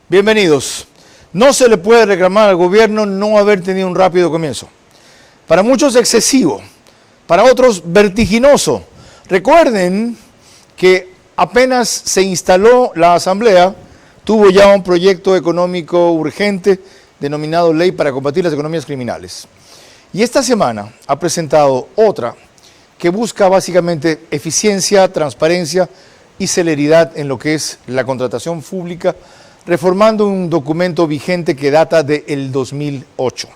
Bienvenidos. No se le puede reclamar al gobierno no haber tenido un rápido comienzo. Para muchos excesivo, para otros vertiginoso. Recuerden que apenas se instaló la Asamblea, tuvo ya un proyecto económico urgente denominado Ley para combatir las economías criminales. Y esta semana ha presentado otra que busca básicamente eficiencia, transparencia y celeridad en lo que es la contratación pública, reformando un documento vigente que data del 2008.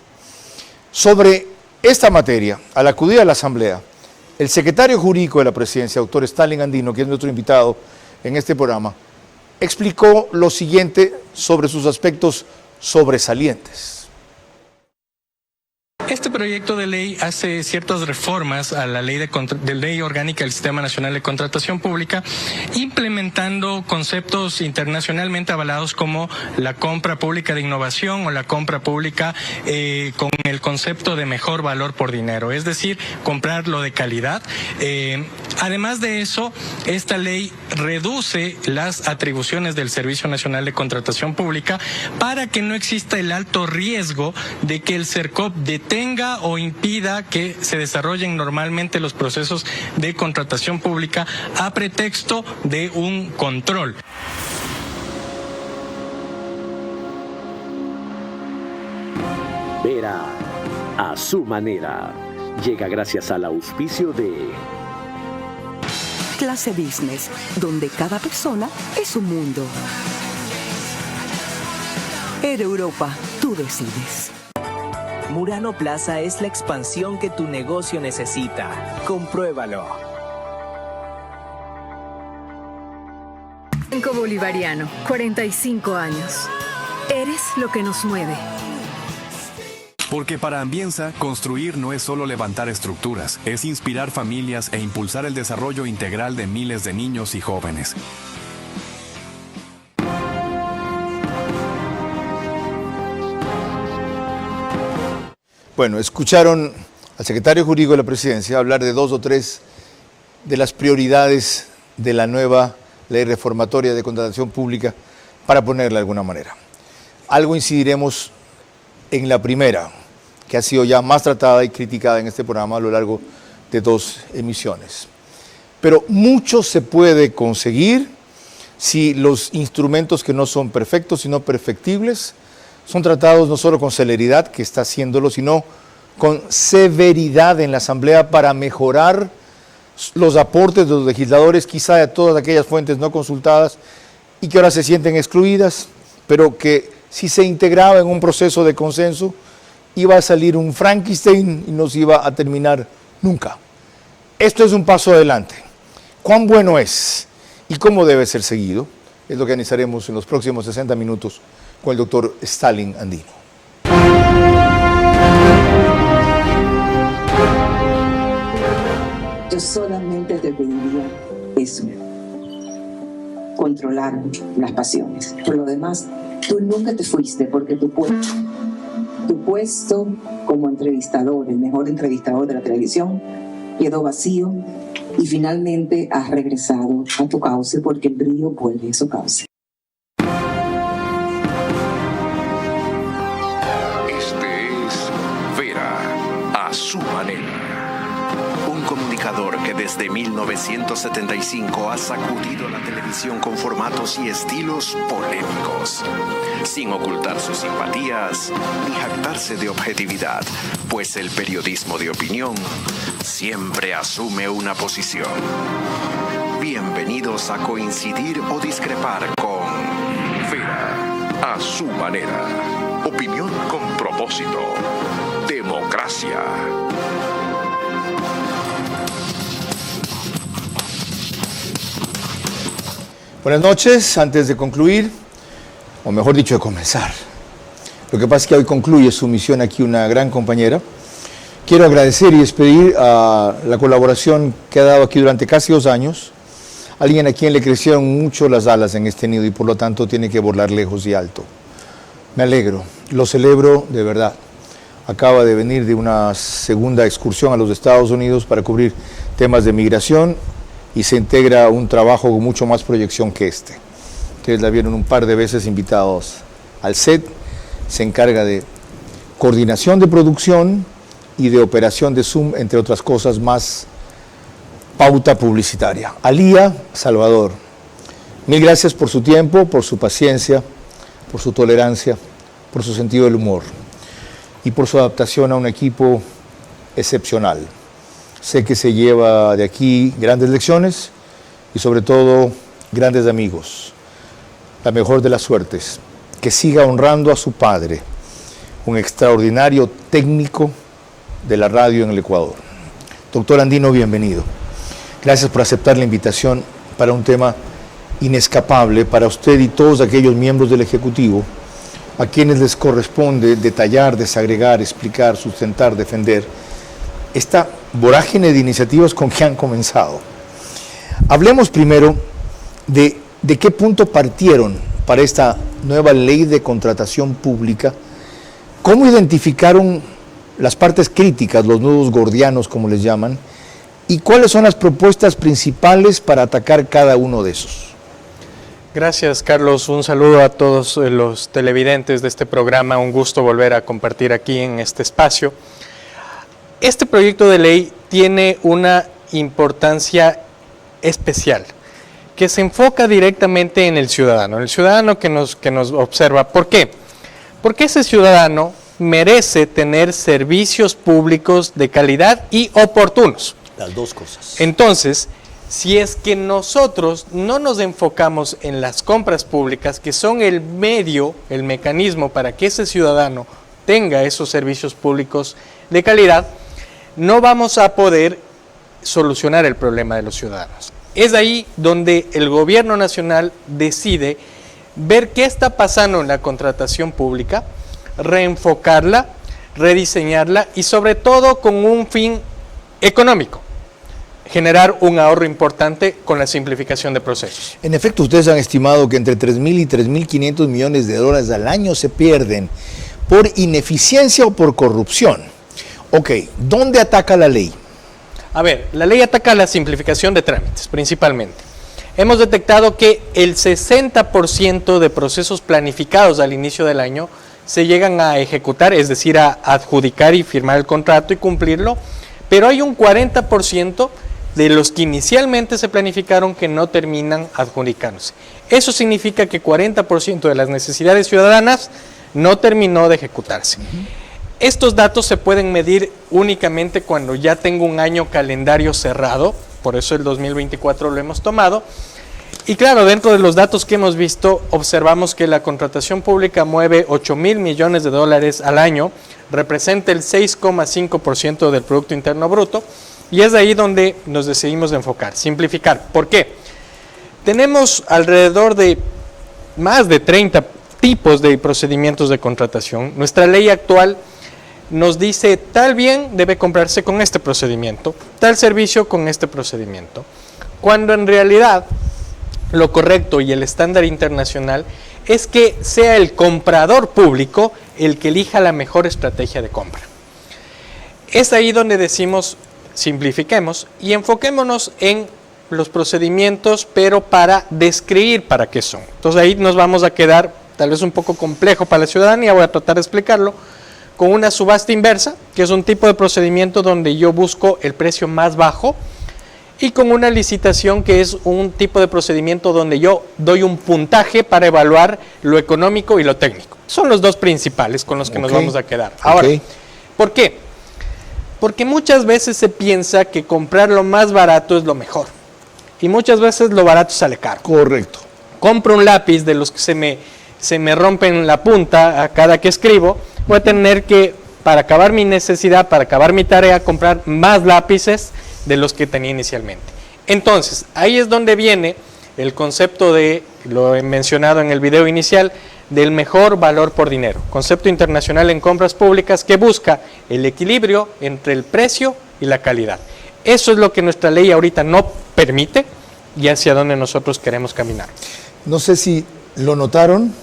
Sobre esta materia, al acudir a la Asamblea, el secretario jurídico de la Presidencia, doctor Stalin Andino, que es nuestro invitado en este programa, explicó lo siguiente sobre sus aspectos sobresalientes. Este proyecto de ley hace ciertas reformas a la ley de ley orgánica del Sistema Nacional de Contratación Pública, implementando conceptos internacionalmente avalados como la compra pública de innovación o la compra pública con el concepto de mejor valor por dinero, es decir, comprar lo de calidad. Además de eso, esta ley reduce las atribuciones del Servicio Nacional de Contratación Pública para que no exista el alto riesgo de que el SERCOP detenga o impida que se desarrollen normalmente los procesos de contratación pública a pretexto de un control. Vera a su manera. Llega gracias al auspicio de Clase Business, donde cada persona es un mundo. Air Europa, tú decides. Murano Plaza es la expansión que tu negocio necesita. Compruébalo. Banco Bolivariano, 45 años. Eres lo que nos mueve. Porque para Ambienza, construir no es solo levantar estructuras, es inspirar familias e impulsar el desarrollo integral de miles de niños y jóvenes. Bueno, escucharon al secretario jurídico de la Presidencia hablar de 2 o 3 de las prioridades de la nueva ley reformatoria de contratación pública, para ponerla de alguna manera. Algo incidiremos en la primera, que ha sido ya más tratada y criticada en este programa a lo largo de 2 emisiones. Pero mucho se puede conseguir si los instrumentos que no son perfectos, sino perfectibles, son tratados no solo con celeridad, que está haciéndolo, sino con severidad en la Asamblea para mejorar los aportes de los legisladores, quizá de todas aquellas fuentes no consultadas y que ahora se sienten excluidas, pero que si se integraba en un proceso de consenso, iba a salir un Frankenstein y no se iba a terminar nunca. Esto es un paso adelante. ¿Cuán bueno es y cómo debe ser seguido? Es lo que analizaremos en los próximos 60 minutos con el doctor Stalin Andino. Yo solamente te pediría eso, controlar las pasiones. Por lo demás, tú nunca te fuiste porque tu puesto como entrevistador, el mejor entrevistador de la televisión, quedó vacío y finalmente has regresado a tu cauce porque el brillo vuelve a su cauce. Su manera. Un comunicador que desde 1975 ha sacudido la televisión con formatos y estilos polémicos, sin ocultar sus simpatías ni jactarse de objetividad, pues el periodismo de opinión siempre asume una posición. Bienvenidos a coincidir o discrepar con Vera a su manera. Opinión con propósito. Democracia. Buenas noches. Antes de concluir, o mejor dicho, de comenzar, lo que pasa es que hoy concluye su misión aquí una gran compañera. Quiero agradecer y despedir a la colaboración que ha dado aquí durante casi 2 años, alguien a quien le crecieron mucho las alas en este nido y por lo tanto tiene que volar lejos y alto. Me alegro, lo celebro de verdad. Acaba de venir de una segunda excursión a los Estados Unidos para cubrir temas de migración y se integra a un trabajo con mucho más proyección que este. Ustedes la vieron un par de veces invitados Alced se encarga de coordinación de producción y de operación de Zoom, entre otras cosas más, pauta publicitaria. Alía Salvador, mil gracias por su tiempo, por su paciencia, por su tolerancia, por su sentido del humor y por su adaptación a un equipo excepcional. Sé que se lleva de aquí grandes lecciones y sobre todo grandes amigos. La mejor de las suertes, que siga honrando a su padre, un extraordinario técnico de la radio en el Ecuador. Doctor Andino, bienvenido. Gracias por aceptar la invitación para un tema inescapable para usted y todos aquellos miembros del Ejecutivo a quienes les corresponde detallar, desagregar, explicar, sustentar, defender esta vorágine de iniciativas con que han comenzado. Hablemos primero de qué punto partieron para esta nueva ley de contratación pública, cómo identificaron las partes críticas, los nudos gordianos como les llaman, y cuáles son las propuestas principales para atacar cada uno de esos. Gracias, Carlos. Un saludo a todos los televidentes de este programa. Un gusto volver a compartir aquí en este espacio. Este proyecto de ley tiene una importancia especial, que se enfoca directamente en el ciudadano que nos observa. ¿Por qué? Porque ese ciudadano merece tener servicios públicos de calidad y oportunos. Las dos cosas. Entonces, si es que nosotros no nos enfocamos en las compras públicas, que son el medio, el mecanismo para que ese ciudadano tenga esos servicios públicos de calidad, no vamos a poder solucionar el problema de los ciudadanos. Es ahí donde el gobierno nacional decide ver qué está pasando en la contratación pública, reenfocarla, rediseñarla y sobre todo con un fin económico, generar un ahorro importante con la simplificación de procesos. En efecto, ustedes han estimado que entre 3.000 y 3.500 millones de dólares al año se pierden por ineficiencia o por corrupción. Ok, ¿dónde ataca la ley? A ver, la ley ataca la simplificación de trámites, principalmente. Hemos detectado que el 60% de procesos planificados al inicio del año se llegan a ejecutar, es decir, a adjudicar y firmar el contrato y cumplirlo, pero hay un 40% de los que inicialmente se planificaron que no terminan adjudicándose. Eso significa que 40% de las necesidades ciudadanas no terminó de ejecutarse. Estos datos se pueden medir únicamente cuando ya tengo un año calendario cerrado, por eso el 2024 lo hemos tomado. Y claro, dentro de los datos que hemos visto, observamos que la contratación pública mueve 8.000 millones de dólares al año, representa el 6,5% del Producto Interno Bruto, y es ahí donde nos decidimos enfocar, simplificar. ¿Por qué? Tenemos alrededor de más de 30 tipos de procedimientos de contratación. Nuestra ley actual nos dice tal bien debe comprarse con este procedimiento, tal servicio con este procedimiento, cuando en realidad lo correcto y el estándar internacional es que sea el comprador público el que elija la mejor estrategia de compra. Es ahí donde decimos simplifiquemos y enfoquémonos en los procedimientos, pero para describir para qué son. Entonces ahí nos vamos a quedar, tal vez un poco complejo para la ciudadanía, voy a tratar de explicarlo, con una subasta inversa, que es un tipo de procedimiento donde yo busco el precio más bajo, y con una licitación, que es un tipo de procedimiento donde yo doy un puntaje para evaluar lo económico y lo técnico. Son los dos principales con los que nos vamos a quedar. Ahora, ¿por qué? Porque muchas veces se piensa que comprar lo más barato es lo mejor. Y muchas veces lo barato sale caro. Correcto. Compro un lápiz de los que se me rompen la punta a cada que escribo. Voy a tener que, para acabar mi necesidad, para acabar mi tarea, comprar más lápices de los que tenía inicialmente. Entonces, ahí es donde viene el concepto de, lo he mencionado en el video inicial, del mejor valor por dinero, concepto internacional en compras públicas que busca el equilibrio entre el precio y la calidad. Eso es lo que nuestra ley ahorita no permite y hacia donde nosotros queremos caminar. No sé si lo notaron,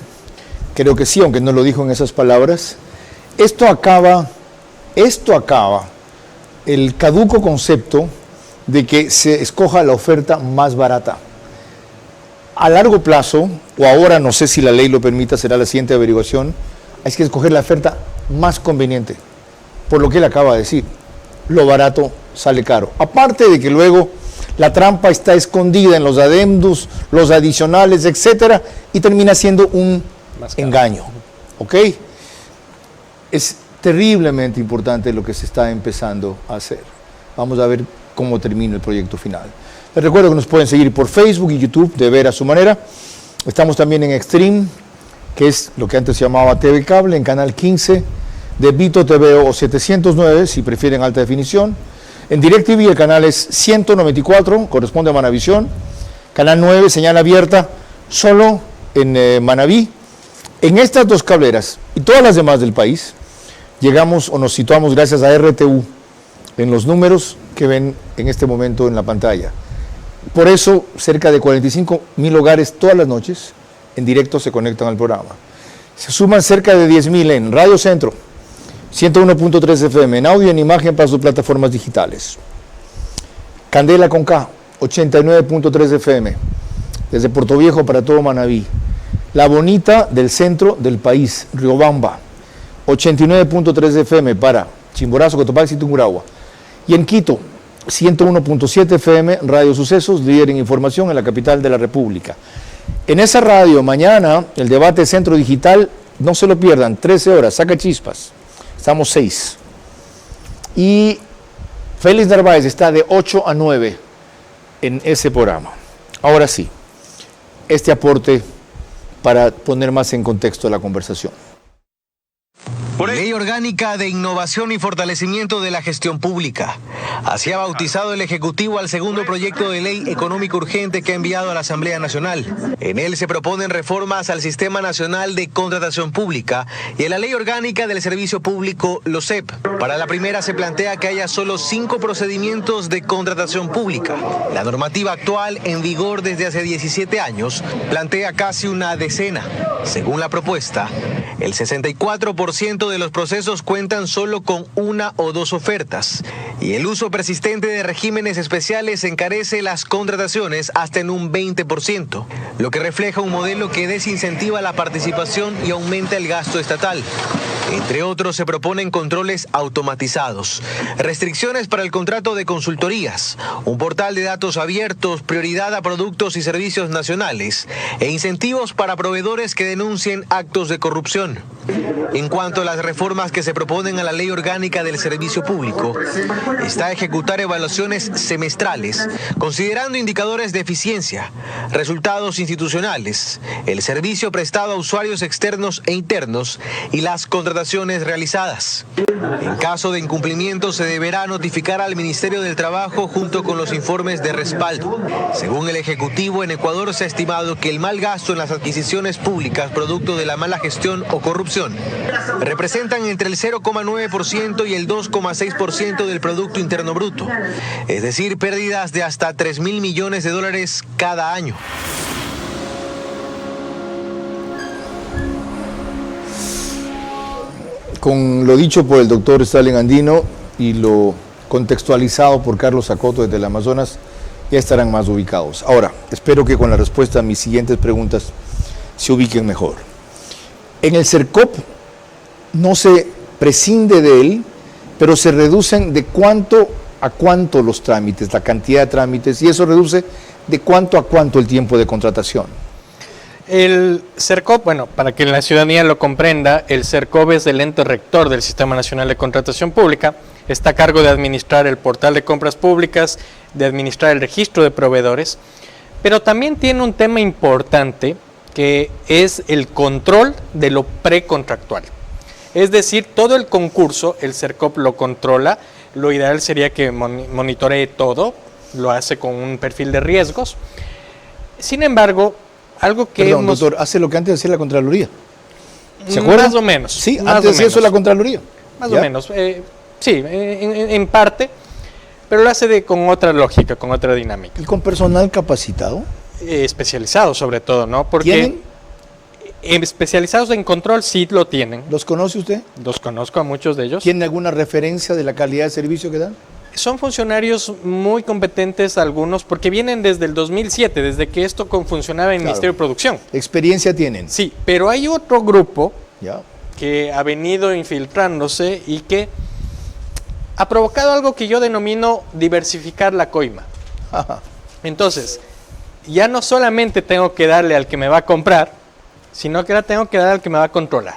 creo que sí, aunque no lo dijo en esas palabras. Esto acaba el caduco concepto de que se escoja la oferta más barata. A largo plazo, o ahora no sé si la ley lo permita, será la siguiente averiguación, hay que escoger la oferta más conveniente, por lo que él acaba de decir, lo barato sale caro. Aparte de que luego la trampa está escondida en los adendos, los adicionales, etcétera, y termina siendo un engaño, ¿ok? Es terriblemente importante lo que se está empezando a hacer. Vamos a ver cómo termina el proyecto final. Les recuerdo que nos pueden seguir por Facebook y YouTube de Ver a Su Manera. Estamos también en Extreme, que es lo que antes se llamaba TV Cable, en Canal 15 de Vito TV o 709, si prefieren alta definición. En DirecTV el canal es 194, corresponde a Manavisión. Canal 9, señal abierta, solo en Manaví. En estas dos cableras y todas las demás del país, llegamos o nos situamos gracias a RTU en los números que ven en este momento en la pantalla. Por eso, cerca de 45,000 hogares todas las noches en directo se conectan al programa. Se suman cerca de 10,000 en Radio Centro, 101.3 FM, en audio y en imagen para sus plataformas digitales. Candela con K, 89.3 FM, desde Puerto Viejo para todo Manaví. La Bonita del centro del país, Riobamba, 89.3 FM para Chimborazo, Cotopaxi y Tungurahua. Y en Quito, 101.7 FM, Radio Sucesos, líder en información en la capital de la República. En esa radio, mañana, el debate Centro Digital, no se lo pierdan, 13 horas, saca chispas. Estamos 6. Y Félix Narváez está de 8 a 9 en ese programa. Ahora sí, este aporte para poner más en contexto la conversación. Ley Orgánica de Innovación y Fortalecimiento de la Gestión Pública. Así ha bautizado el Ejecutivo al segundo proyecto de ley económico urgente que ha enviado a la Asamblea Nacional. En él se proponen reformas al Sistema Nacional de Contratación Pública y a la Ley Orgánica del Servicio Público, LOSEP. Para la primera se plantea que haya solo 5 procedimientos de contratación pública. La normativa actual, en vigor desde hace 17 años, plantea casi una decena. Según la propuesta, el 64% de los procesos cuentan solo con 1 o 2 ofertas y el uso persistente de regímenes especiales encarece las contrataciones hasta en un 20%, lo que refleja un modelo que desincentiva la participación y aumenta el gasto estatal. Entre otros, se proponen controles automatizados, restricciones para el contrato de consultorías, un portal de datos abiertos, prioridad a productos y servicios nacionales e incentivos para proveedores que denuncien actos de corrupción. En cuanto a las reformas que se proponen a la Ley Orgánica del Servicio Público, está a ejecutar evaluaciones semestrales, considerando indicadores de eficiencia, resultados institucionales, el servicio prestado a usuarios externos e internos y las contrataciones realizadas. En caso de incumplimiento, se deberá notificar al Ministerio del Trabajo junto con los informes de respaldo. Según el Ejecutivo, en Ecuador se ha estimado que el mal gasto en las adquisiciones públicas producto de la mala gestión o corrupción representan entre el 0,9% y el 2,6% del Producto Interno Bruto, es decir, pérdidas de hasta 3.000 millones de dólares cada año. Con lo dicho por el doctor Stalin Andino y lo contextualizado por Carlos Acoto desde el Amazonas, ya estarán más ubicados. Ahora, espero que con la respuesta a mis siguientes preguntas se ubiquen mejor. En el CERCOP no se prescinde de él, pero se reducen de cuánto a cuánto los trámites, la cantidad de trámites, y eso reduce de cuánto a cuánto el tiempo de contratación. El CERCOP, bueno, para que la ciudadanía lo comprenda, el CERCOP es el ente rector del Sistema Nacional de Contratación Pública, está a cargo de administrar el portal de compras públicas, de administrar el registro de proveedores, pero también tiene un tema importante que es el control de lo precontractual. Es decir, todo el concurso, el CERCOP lo controla, lo ideal sería que monitoree todo, lo hace con un perfil de riesgos. Sin embargo, algo que Perdón, doctor, hace lo que antes hacía la Contraloría. ¿Se acuerdan? Más o menos. Sí, antes hacía eso la Contraloría. Más o menos, sí, en parte, pero lo hace con otra lógica, con otra dinámica. ¿Y con personal capacitado? Especializado sobre todo, ¿no? Porque ¿Tienen? Especializados en control sí lo tienen. ¿Los conoce usted? Los conozco a muchos de ellos. ¿Tiene alguna referencia de la calidad de servicio que dan? Son funcionarios muy competentes algunos, porque vienen desde el 2007, desde que esto funcionaba en el Ministerio de Producción. Experiencia tienen. Sí, pero hay otro grupo Ya. que ha venido infiltrándose y que ha provocado algo que yo denomino diversificar la coima. Entonces, ya no solamente tengo que darle al que me va a comprar, sino que ahora tengo que dar al que me va a controlar.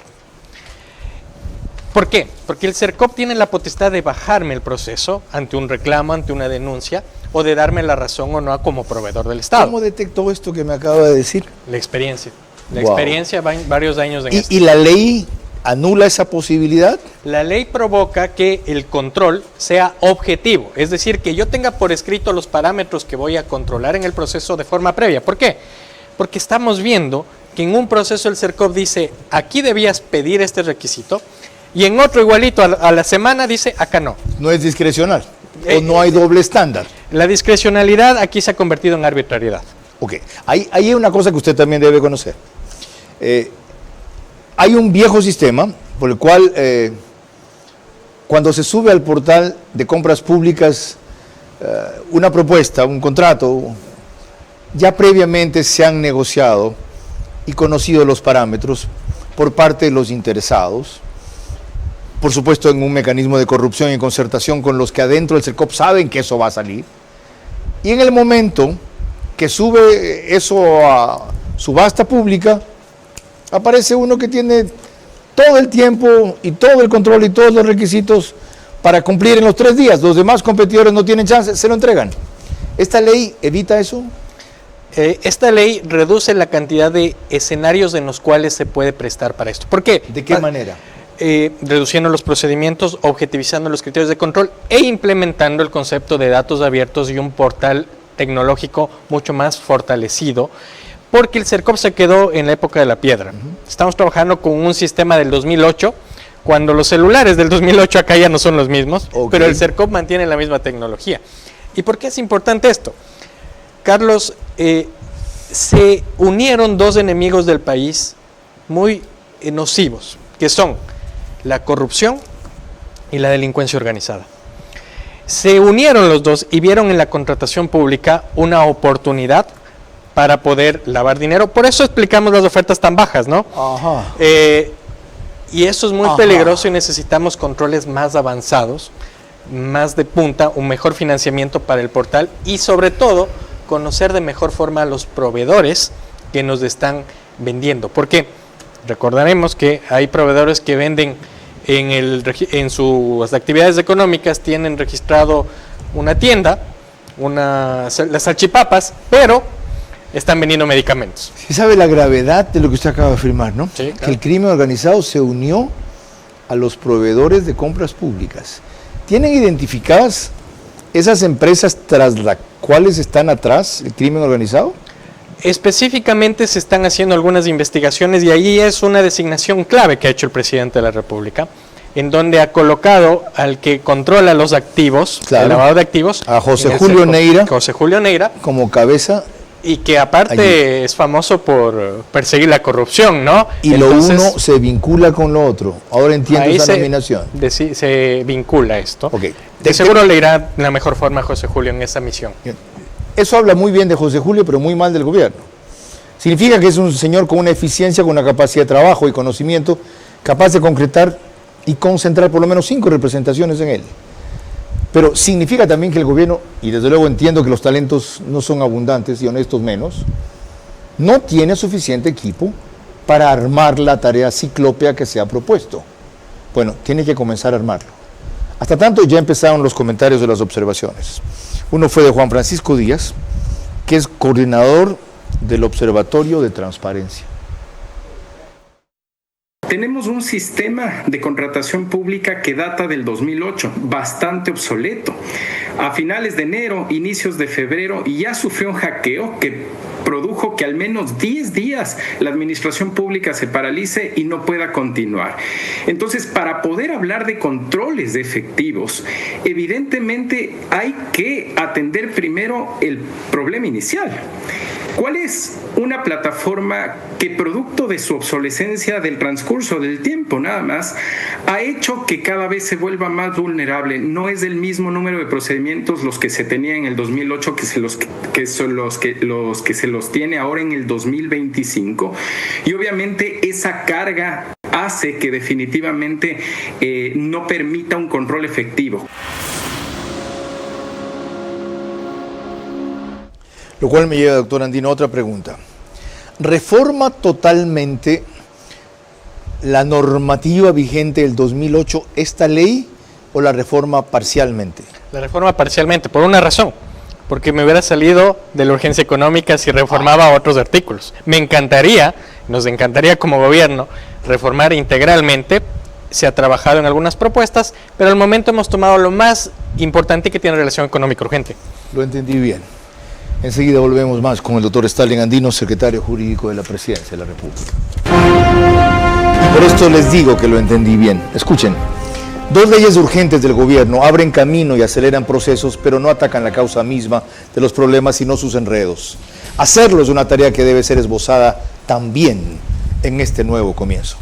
¿Por qué? Porque el CERCOP tiene la potestad de bajarme el proceso ante un reclamo, ante una denuncia, o de darme la razón o no como proveedor del Estado. ¿Cómo detectó esto que me acaba de decir? La experiencia. La Wow. experiencia va en varios años en esto. ¿Y la ley anula esa posibilidad? La ley provoca que el control sea objetivo, es decir, que yo tenga por escrito los parámetros que voy a controlar en el proceso de forma previa. ¿Por qué? Porque estamos viendo que en un proceso el CERCOP dice, aquí debías pedir este requisito, y en otro igualito a la semana dice, acá no. No es discrecional, o no hay doble estándar. La discrecionalidad aquí se ha convertido en arbitrariedad. Ok, ahí hay una cosa que usted también debe conocer. Hay un viejo sistema por el cual cuando se sube al portal de compras públicas una propuesta, un contrato, ya previamente se han negociado y conocido los parámetros por parte de los interesados, por supuesto en un mecanismo de corrupción y concertación con los que adentro del CERCOP saben que eso va a salir, y en el momento que sube eso a subasta pública, aparece uno que tiene todo el tiempo y todo el control y todos los requisitos para cumplir en los 3 días. Los demás competidores no tienen chance, se lo entregan. ¿Esta ley evita eso? Esta ley reduce la cantidad de escenarios en los cuales se puede prestar para esto. ¿Por qué? ¿De qué manera? Reduciendo los procedimientos, objetivizando los criterios de control e implementando el concepto de datos abiertos y un portal tecnológico mucho más fortalecido, porque el CERCOP se quedó en la época de la piedra. Estamos trabajando con un sistema del 2008, cuando los celulares del 2008 acá ya no son los mismos, pero el CERCOP mantiene la misma tecnología. ¿Y por qué es importante esto? Carlos, se unieron 2 enemigos del país muy nocivos, que son la corrupción y la delincuencia organizada. Se unieron los dos y vieron en la contratación pública una oportunidad para poder lavar dinero. Por eso explicamos las ofertas tan bajas, ¿no? Ajá. Y eso es muy peligroso y necesitamos controles más avanzados, más de punta, un mejor financiamiento para el portal y sobre todo conocer de mejor forma a los proveedores que nos están vendiendo. Porque recordaremos que hay proveedores que venden en sus actividades económicas, tienen registrado una tienda, las salchipapas, pero están vendiendo medicamentos. ¿Sí sabe la gravedad de lo que usted acaba de afirmar, no? Sí, claro. Que el crimen organizado se unió a los proveedores de compras públicas. ¿Tienen identificadas esas empresas tras las cuales están atrás el crimen organizado? Específicamente se están haciendo algunas investigaciones y ahí es una designación clave que ha hecho el presidente de la República, en donde ha colocado al que controla los activos, el lavado de activos, a José Julio Neira, como cabeza. Y que aparte allí es famoso por perseguir la corrupción, ¿no? Y entonces, lo uno se vincula con lo otro. Ahora entiendo esa nominación. Se vincula esto. Okay. De seguro le irá de la mejor forma a José Julio en esa misión. Eso habla muy bien de José Julio, pero muy mal del gobierno. Significa que es un señor con una eficiencia, con una capacidad de trabajo y conocimiento, capaz de concretar y concentrar por lo menos 5 representaciones en él. Pero significa también que el gobierno, y desde luego entiendo que los talentos no son abundantes y honestos menos, no tiene suficiente equipo para armar la tarea ciclópea que se ha propuesto. Bueno, tiene que comenzar a armarlo. Hasta tanto ya empezaron los comentarios de las observaciones. Uno fue de Juan Francisco Díaz, que es coordinador del Observatorio de Transparencia. Tenemos un sistema de contratación pública que data del 2008, bastante obsoleto. A finales de enero, inicios de febrero, ya sufrió un hackeo que produjo que al menos 10 días la administración pública se paralice y no pueda continuar. Entonces, para poder hablar de controles de efectivos, evidentemente hay que atender primero el problema inicial. ¿Cuál es una plataforma que, producto de su obsolescencia del transcurso del tiempo nada más, ha hecho que cada vez se vuelva más vulnerable? No es del mismo número de procedimientos los que se tenía en el 2008 que son los que se los tiene ahora en el 2025, y obviamente esa carga hace que definitivamente no permita un control efectivo. Lo cual me lleva, doctor Andino, a otra pregunta. ¿Reforma totalmente la normativa vigente del 2008 esta ley o la reforma parcialmente? La reforma parcialmente, por una razón, porque me hubiera salido de la urgencia económica si reformaba otros artículos. Nos encantaría como gobierno reformar integralmente. Se ha trabajado en algunas propuestas, pero al momento hemos tomado lo más importante que tiene relación económica urgente. Lo entendí bien. Enseguida volvemos más con el doctor Stalin Andino, secretario jurídico de la Presidencia de la República. Y por esto les digo que lo entendí bien. Escuchen, 2 leyes urgentes del gobierno abren camino y aceleran procesos, pero no atacan la causa misma de los problemas, sino sus enredos. Hacerlo es una tarea que debe ser esbozada también en este nuevo comienzo.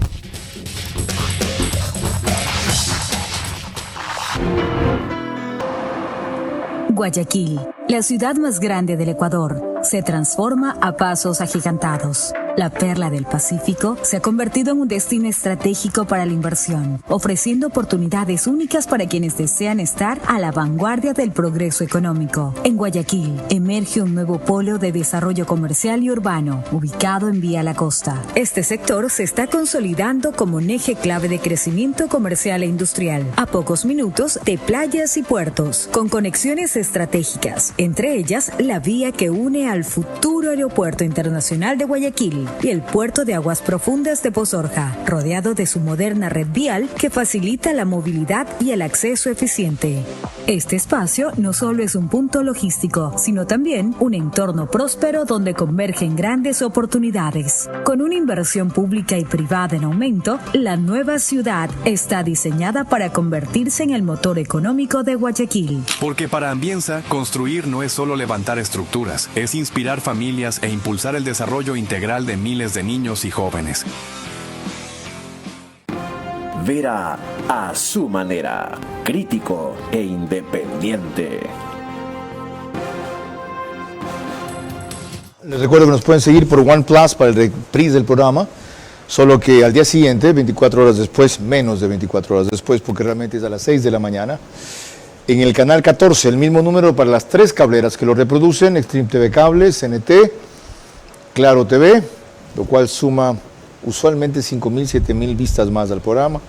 Guayaquil, la ciudad más grande del Ecuador, se transforma a pasos agigantados. La perla del Pacífico se ha convertido en un destino estratégico para la inversión, ofreciendo oportunidades únicas para quienes desean estar a la vanguardia del progreso económico. En Guayaquil emerge un nuevo polo de desarrollo comercial y urbano, ubicado en Vía La Costa. Este sector se está consolidando como un eje clave de crecimiento comercial e industrial, a pocos minutos de playas y puertos, con conexiones estratégicas, entre ellas la vía que une al futuro Aeropuerto Internacional de Guayaquil y el Puerto de Aguas Profundas de Pozorja, rodeado de su moderna red vial que facilita la movilidad y el acceso eficiente. Este espacio no solo es un punto logístico, sino también un entorno próspero donde convergen grandes oportunidades. Con una inversión pública y privada en aumento, la nueva ciudad está diseñada para convertirse en el motor económico de Guayaquil. Porque para Ambienza, construir no es solo levantar estructuras, es inspirar familias e impulsar el desarrollo integral de miles de niños y jóvenes. Vera a su manera, crítico e independiente. Les recuerdo que nos pueden seguir por OnePlus para el reprise del programa, solo que al día siguiente, 24 horas después, menos de 24 horas después, porque realmente es a las 6 de la mañana, en el canal 14, el mismo número para las 3 cableras que lo reproducen, Extreme TV Cable, CNT, Claro TV, lo cual suma usualmente 5.000, 7.000 vistas más al programa.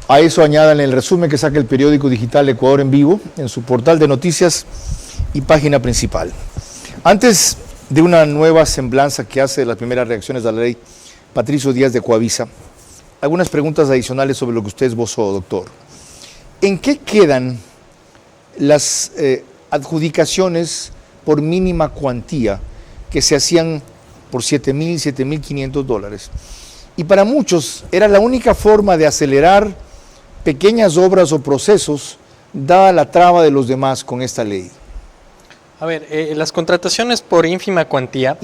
A eso añadan el resumen que saca el periódico digital Ecuador en Vivo en su portal de noticias y página principal. Antes de una nueva semblanza que hace de las primeras reacciones a la ley Patricio Díaz de Coavisa, algunas preguntas adicionales sobre lo que usted esbozó, doctor. ¿En qué quedan las adjudicaciones por mínima cuantía que se hacían por $7,000, $7,500? Y para muchos era la única forma de acelerar pequeñas obras o procesos, dada la traba de los demás con esta ley. A ver, las contrataciones por ínfima cuantía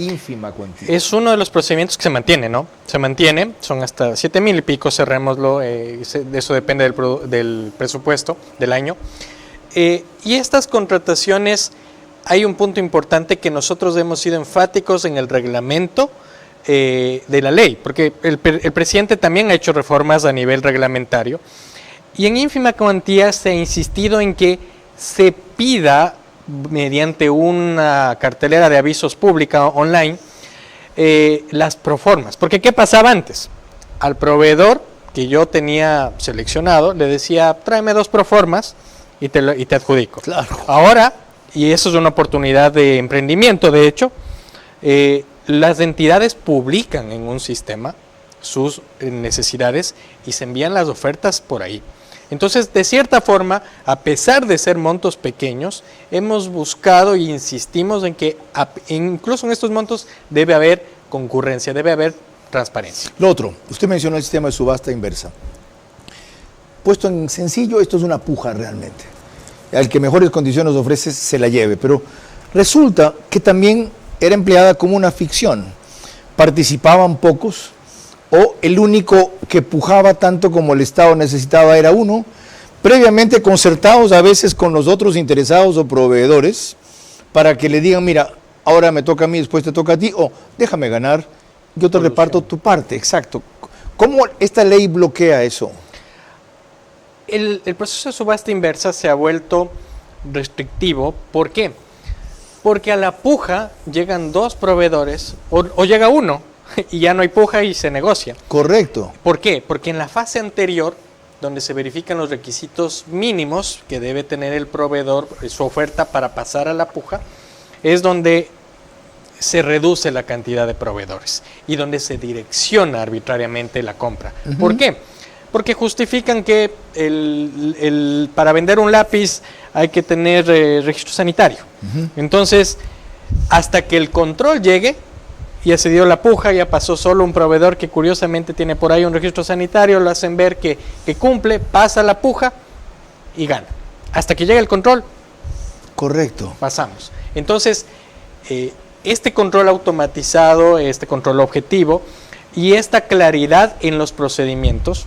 es uno de los procedimientos que se mantiene, ¿no? Se mantiene, son hasta 7,000 y pico, cerrémoslo, eso depende del presupuesto del año. Y estas contrataciones, hay un punto importante que nosotros hemos sido enfáticos en el reglamento de la ley, porque el presidente también ha hecho reformas a nivel reglamentario, y en ínfima cuantía se ha insistido en que se pida mediante una cartelera de avisos pública online las proformas, porque ¿qué pasaba antes? Al proveedor que yo tenía seleccionado le decía, tráeme 2 proformas y te adjudico. Claro. Ahora, y eso es una oportunidad de emprendimiento, de hecho, las entidades publican en un sistema sus necesidades y se envían las ofertas por ahí. Entonces, de cierta forma, a pesar de ser montos pequeños, hemos buscado e insistimos en que incluso en estos montos debe haber concurrencia, debe haber transparencia. Lo otro, usted mencionó el sistema de subasta inversa. Puesto en sencillo, esto es una puja realmente. Al que mejores condiciones ofrece, se la lleve. Pero resulta que también era empleada como una ficción. Participaban pocos, o el único que pujaba tanto como el Estado necesitaba era uno, previamente concertados a veces con los otros interesados o proveedores, para que le digan, mira, ahora me toca a mí, después te toca a ti, o déjame ganar, yo te reparto tu parte. Exacto. ¿Cómo esta ley bloquea eso? El proceso de subasta inversa se ha vuelto restrictivo. ¿Por qué? Porque a la puja llegan dos proveedores o llega uno y ya no hay puja y se negocia. Correcto. ¿Por qué? Porque en la fase anterior, donde se verifican los requisitos mínimos que debe tener el proveedor, su oferta para pasar a la puja, es donde se reduce la cantidad de proveedores y donde se direcciona arbitrariamente la compra. ¿Por qué? Porque justifican que para vender un lápiz hay que tener registro sanitario. Entonces, hasta que el control llegue, ya se dio la puja, ya pasó solo un proveedor que curiosamente tiene por ahí un registro sanitario, lo hacen ver que cumple, pasa la puja y gana. Hasta que llegue el control. Correcto. Pasamos. Entonces, este control automatizado, este control objetivo y esta claridad en los procedimientos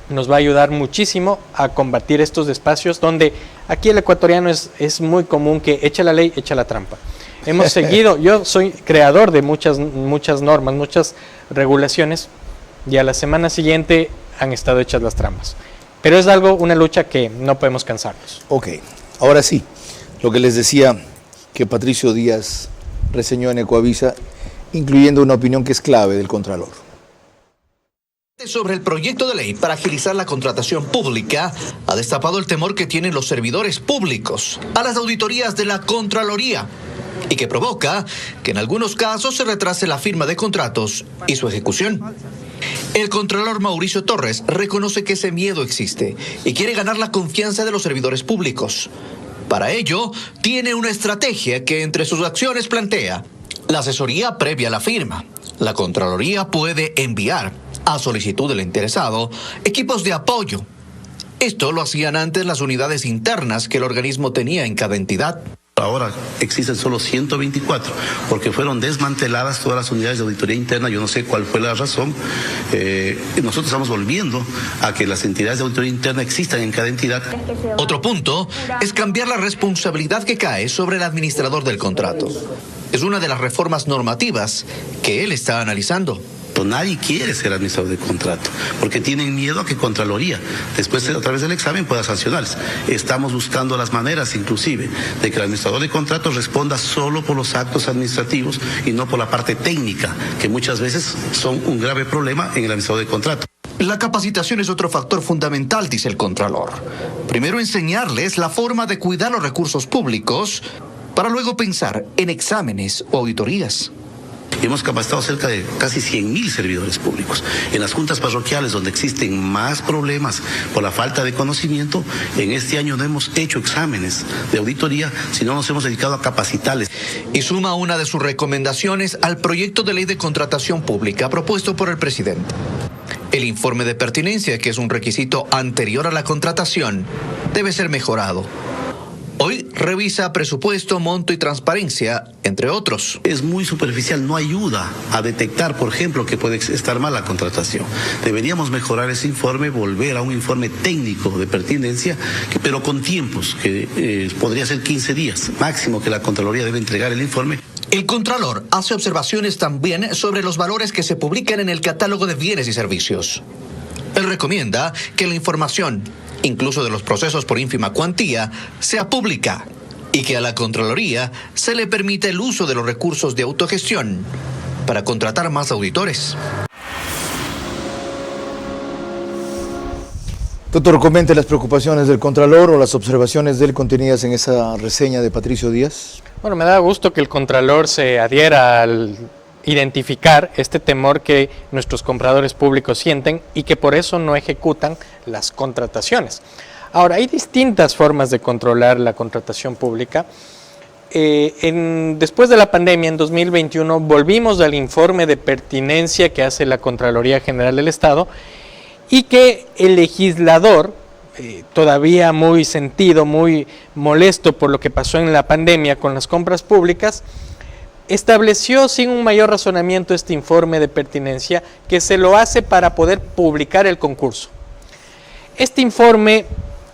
nos va a ayudar muchísimo a combatir estos espacios donde aquí el ecuatoriano es muy común que echa la ley, echa la trampa. Hemos seguido, yo soy creador de muchas normas, muchas regulaciones y a la semana siguiente han estado hechas las trampas. Pero es una lucha que no podemos cansarnos. Ok, ahora sí, lo que les decía que Patricio Díaz reseñó en Ecoavisa, incluyendo una opinión que es clave del Contralor. Sobre el proyecto de ley para agilizar la contratación pública, ha destapado el temor que tienen los servidores públicos a las auditorías de la Contraloría y que provoca que en algunos casos se retrase la firma de contratos y su ejecución. El Contralor Mauricio Torres reconoce que ese miedo existe y quiere ganar la confianza de los servidores públicos. Para ello, tiene una estrategia que entre sus acciones plantea la asesoría previa a la firma. La Contraloría puede enviar, a solicitud del interesado, equipos de apoyo. Esto lo hacían antes las unidades internas que el organismo tenía en cada entidad. Ahora existen solo 124, porque fueron desmanteladas todas las unidades de auditoría interna. Yo no sé cuál fue la razón. Nosotros estamos volviendo a que las entidades de auditoría interna existan en cada entidad. Otro punto es cambiar la responsabilidad que cae sobre el administrador del contrato. Es una de las reformas normativas que él está analizando. Nadie quiere ser administrador de contrato, porque tienen miedo a que Contraloría, después a través del examen, pueda sancionarles. Estamos buscando las maneras, inclusive, de que el administrador de contratos responda solo por los actos administrativos y no por la parte técnica, que muchas veces son un grave problema en el administrador de contrato. La capacitación es otro factor fundamental, dice el Contralor. Primero enseñarles la forma de cuidar los recursos públicos, para luego pensar en exámenes o auditorías. Hemos capacitado cerca de casi 100.000 servidores públicos. En las juntas parroquiales, donde existen más problemas por la falta de conocimiento, en este año no hemos hecho exámenes de auditoría, sino nos hemos dedicado a capacitarles. Y suma una de sus recomendaciones al proyecto de ley de contratación pública propuesto por el presidente. El informe de pertinencia, que es un requisito anterior a la contratación, debe ser mejorado. Hoy revisa presupuesto, monto y transparencia, entre otros. Es muy superficial, no ayuda a detectar, por ejemplo, que puede estar mal la contratación. Deberíamos mejorar ese informe, volver a un informe técnico de pertinencia, pero con tiempos, que podría ser 15 días, máximo que la Contraloría debe entregar el informe. El Contralor hace observaciones también sobre los valores que se publican en el catálogo de bienes y servicios. Él recomienda que la información, incluso de los procesos por ínfima cuantía, sea pública y que a la Contraloría se le permita el uso de los recursos de autogestión para contratar más auditores. Doctor, comente las preocupaciones del Contralor o las observaciones de él contenidas en esa reseña de Patricio Díaz. Bueno, me da gusto que el Contralor se adhiera al identificar este temor que nuestros compradores públicos sienten y que por eso no ejecutan las contrataciones. Ahora, hay distintas formas de controlar la contratación pública. Después de la pandemia, en 2021, volvimos al informe de pertinencia que hace la Contraloría General del Estado y que el legislador, todavía muy sentido, muy molesto por lo que pasó en la pandemia con las compras públicas, estableció sin un mayor razonamiento este informe de pertinencia que se lo hace para poder publicar el concurso. Este informe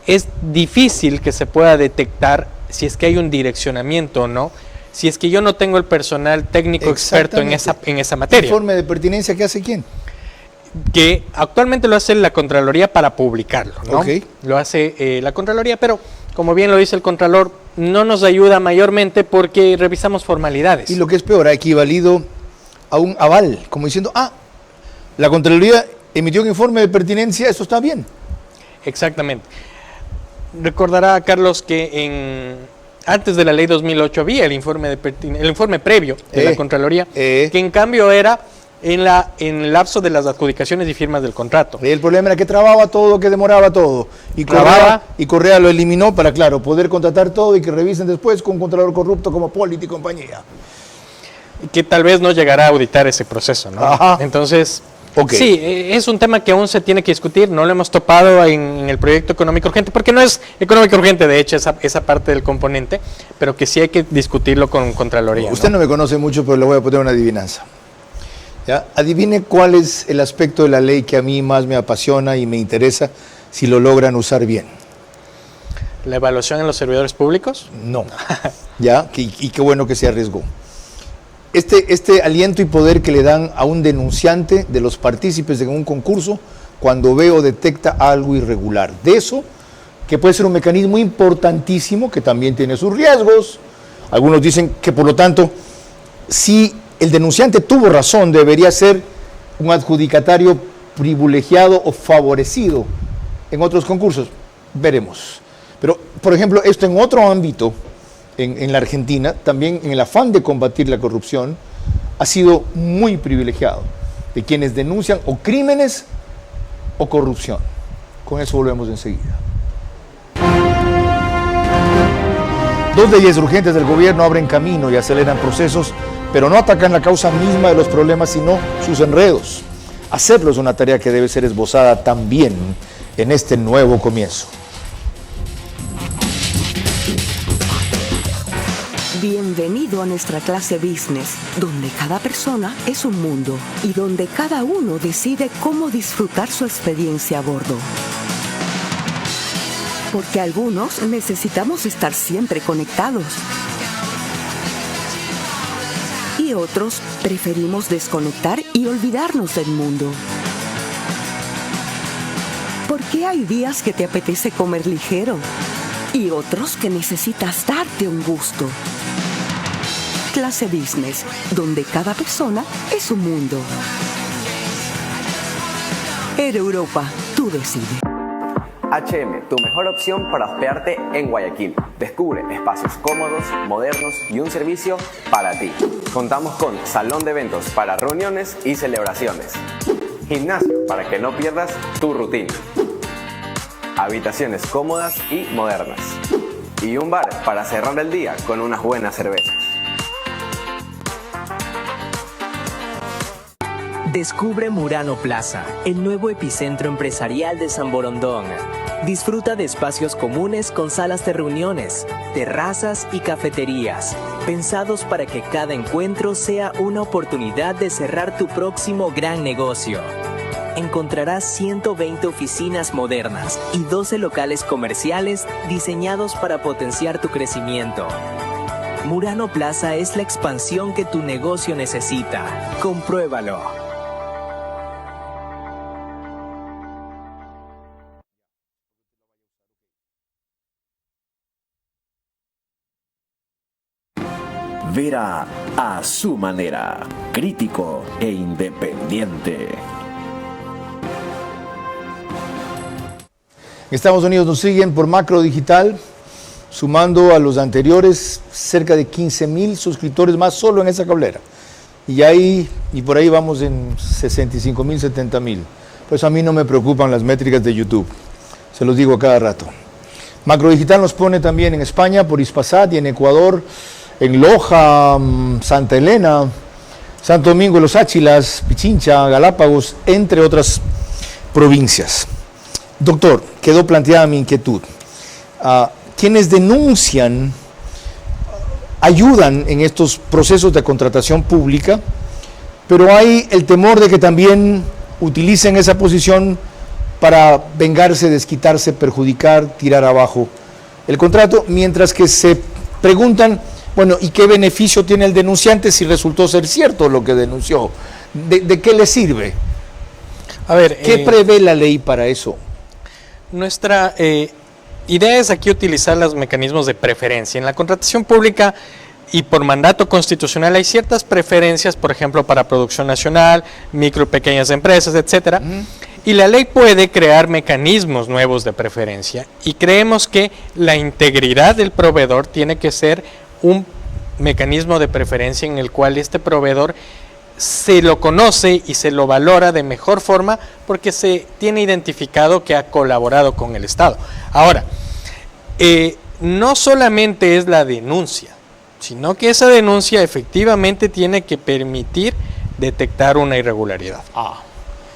es difícil que se pueda detectar si es que hay un direccionamiento o no, si es que yo no tengo el personal técnico experto en esa materia. ¿El informe de pertinencia que hace quién? Que actualmente lo hace la Contraloría para publicarlo, ¿no? Okay. Lo hace la Contraloría, pero como bien lo dice el Contralor, no nos ayuda mayormente porque revisamos formalidades. Y lo que es peor, ha equivalido a un aval, como diciendo, la Contraloría emitió un informe de pertinencia, eso está bien. Exactamente. Recordará, Carlos, que antes de la ley 2008 había el informe previo de la Contraloría, que en cambio era en el lapso de las adjudicaciones y firmas del contrato. El problema era que trababa todo, que demoraba todo. Y Correa lo eliminó para, claro, poder contratar todo y que revisen después con un contralor corrupto como Politi y compañía. Que tal vez no llegará a auditar ese proceso, ¿no? Ajá. Entonces, sí, es un tema que aún se tiene que discutir, no lo hemos topado en el proyecto económico urgente, porque no es económico urgente, de hecho, esa parte del componente, pero que sí hay que discutirlo con Contraloría. Usted no me conoce mucho, pero le voy a poner una adivinanza. ¿Ya? Adivine cuál es el aspecto de la ley que a mí más me apasiona y me interesa si lo logran usar bien. ¿La evaluación en los servidores públicos? No. ¿Ya? Y qué bueno que se arriesgó. Este aliento y poder que le dan a un denunciante de los partícipes de un concurso cuando ve o detecta algo irregular. De eso, que puede ser un mecanismo importantísimo que también tiene sus riesgos. Algunos dicen que, por lo tanto, si el denunciante tuvo razón, debería ser un adjudicatario privilegiado o favorecido en otros concursos. Veremos. Pero, por ejemplo, esto en otro ámbito, en la Argentina, también en el afán de combatir la corrupción, ha sido muy privilegiado de quienes denuncian o crímenes o corrupción. Con eso volvemos enseguida. 2 leyes urgentes del gobierno abren camino y aceleran procesos, pero no atacan la causa misma de los problemas, sino sus enredos. Hacerlo es una tarea que debe ser esbozada también en este nuevo comienzo. Bienvenido a nuestra clase Business, donde cada persona es un mundo y donde cada uno decide cómo disfrutar su experiencia a bordo. Porque algunos necesitamos estar siempre conectados. Y otros preferimos desconectar y olvidarnos del mundo. Porque hay días que te apetece comer ligero y otros que necesitas darte un gusto. Clase Business, donde cada persona es un mundo. Air Europa, tú decides. H&M, tu mejor opción para hospedarte en Guayaquil. Descubre espacios cómodos, modernos y un servicio para ti. Contamos con salón de eventos para reuniones y celebraciones. Gimnasio para que no pierdas tu rutina. Habitaciones cómodas y modernas. Y un bar para cerrar el día con unas buenas cervezas. Descubre Murano Plaza, el nuevo epicentro empresarial de San Borondón. Disfruta de espacios comunes con salas de reuniones, terrazas y cafeterías, pensados para que cada encuentro sea una oportunidad de cerrar tu próximo gran negocio. Encontrarás 120 oficinas modernas y 12 locales comerciales diseñados para potenciar tu crecimiento. Murano Plaza es la expansión que tu negocio necesita. Compruébalo. Vera a su manera, crítico e independiente. En Estados Unidos nos siguen por Macro Digital, sumando a los anteriores cerca de 15,000 suscriptores más solo en esa cablera. Y por ahí vamos en 65,000, 70,000. Pues a mí no me preocupan las métricas de YouTube, se los digo a cada rato. Macro Digital nos pone también en España por Hispasat y en Ecuador, en Loja, Santa Elena, Santo Domingo de los Áchilas, Pichincha, Galápagos, entre otras provincias. Doctor, quedó planteada mi inquietud. Quienes denuncian ayudan en estos procesos de contratación pública, pero hay el temor de que también utilicen esa posición para vengarse, desquitarse, perjudicar, tirar abajo el contrato, mientras que se preguntan, bueno, ¿y qué beneficio tiene el denunciante si resultó ser cierto lo que denunció? ¿De qué le sirve? A ver, ¿qué prevé la ley para eso? Nuestra idea es aquí utilizar los mecanismos de preferencia. En la contratación pública y por mandato constitucional hay ciertas preferencias, por ejemplo, para producción nacional, micro y pequeñas empresas, etcétera. Y la ley puede crear mecanismos nuevos de preferencia. Y creemos que la integridad del proveedor tiene que ser un mecanismo de preferencia en el cual este proveedor se lo conoce y se lo valora de mejor forma porque se tiene identificado que ha colaborado con el Estado. Ahora, no solamente es la denuncia, sino que esa denuncia efectivamente tiene que permitir detectar una irregularidad.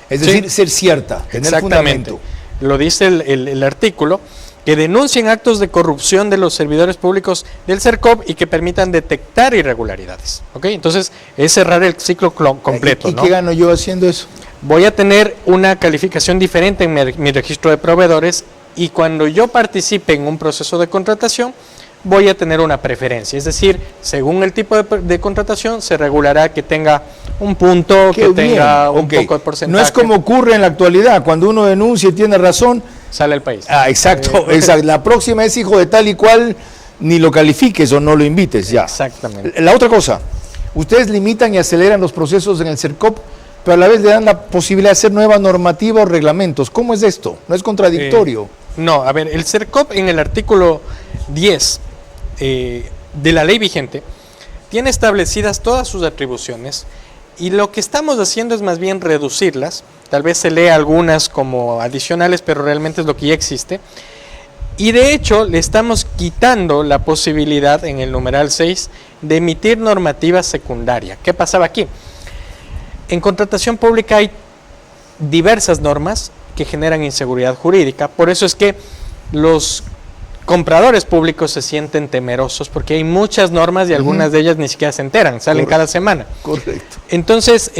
Es decir, ser cierta, tener exactamente fundamento. Lo dice el artículo, que denuncien actos de corrupción de los servidores públicos del CERCOP y que permitan detectar irregularidades. ¿Ok? Entonces, es cerrar el ciclo completo. ¿Y qué gano yo haciendo eso? Voy a tener una calificación diferente en mi registro de proveedores y cuando yo participe en un proceso de contratación, voy a tener una preferencia. Es decir, según el tipo de contratación, se regulará que tenga un punto, que tenga un poco de porcentaje. No es como ocurre en la actualidad, cuando uno denuncia y tiene razón, sale el país. Exacto. La próxima es hijo de tal y cual, ni lo califiques o no lo invites ya. Exactamente. La otra cosa, ustedes limitan y aceleran los procesos en el CERCOP, pero a la vez le dan la posibilidad de hacer nueva normativa o reglamentos. ¿Cómo es esto? ¿No es contradictorio? No, a ver, el CERCOP en el artículo 10 de la ley vigente tiene establecidas todas sus atribuciones y lo que estamos haciendo es más bien reducirlas. Tal vez se lee algunas como adicionales, pero realmente es lo que ya existe. Y de hecho le estamos quitando la posibilidad en el numeral 6 de emitir normativa secundaria. ¿Qué pasaba aquí? En contratación pública hay diversas normas que generan inseguridad jurídica. Por eso es que los compradores públicos se sienten temerosos porque hay muchas normas y algunas de ellas ni siquiera se enteran, salen cada semana. Correcto. Entonces,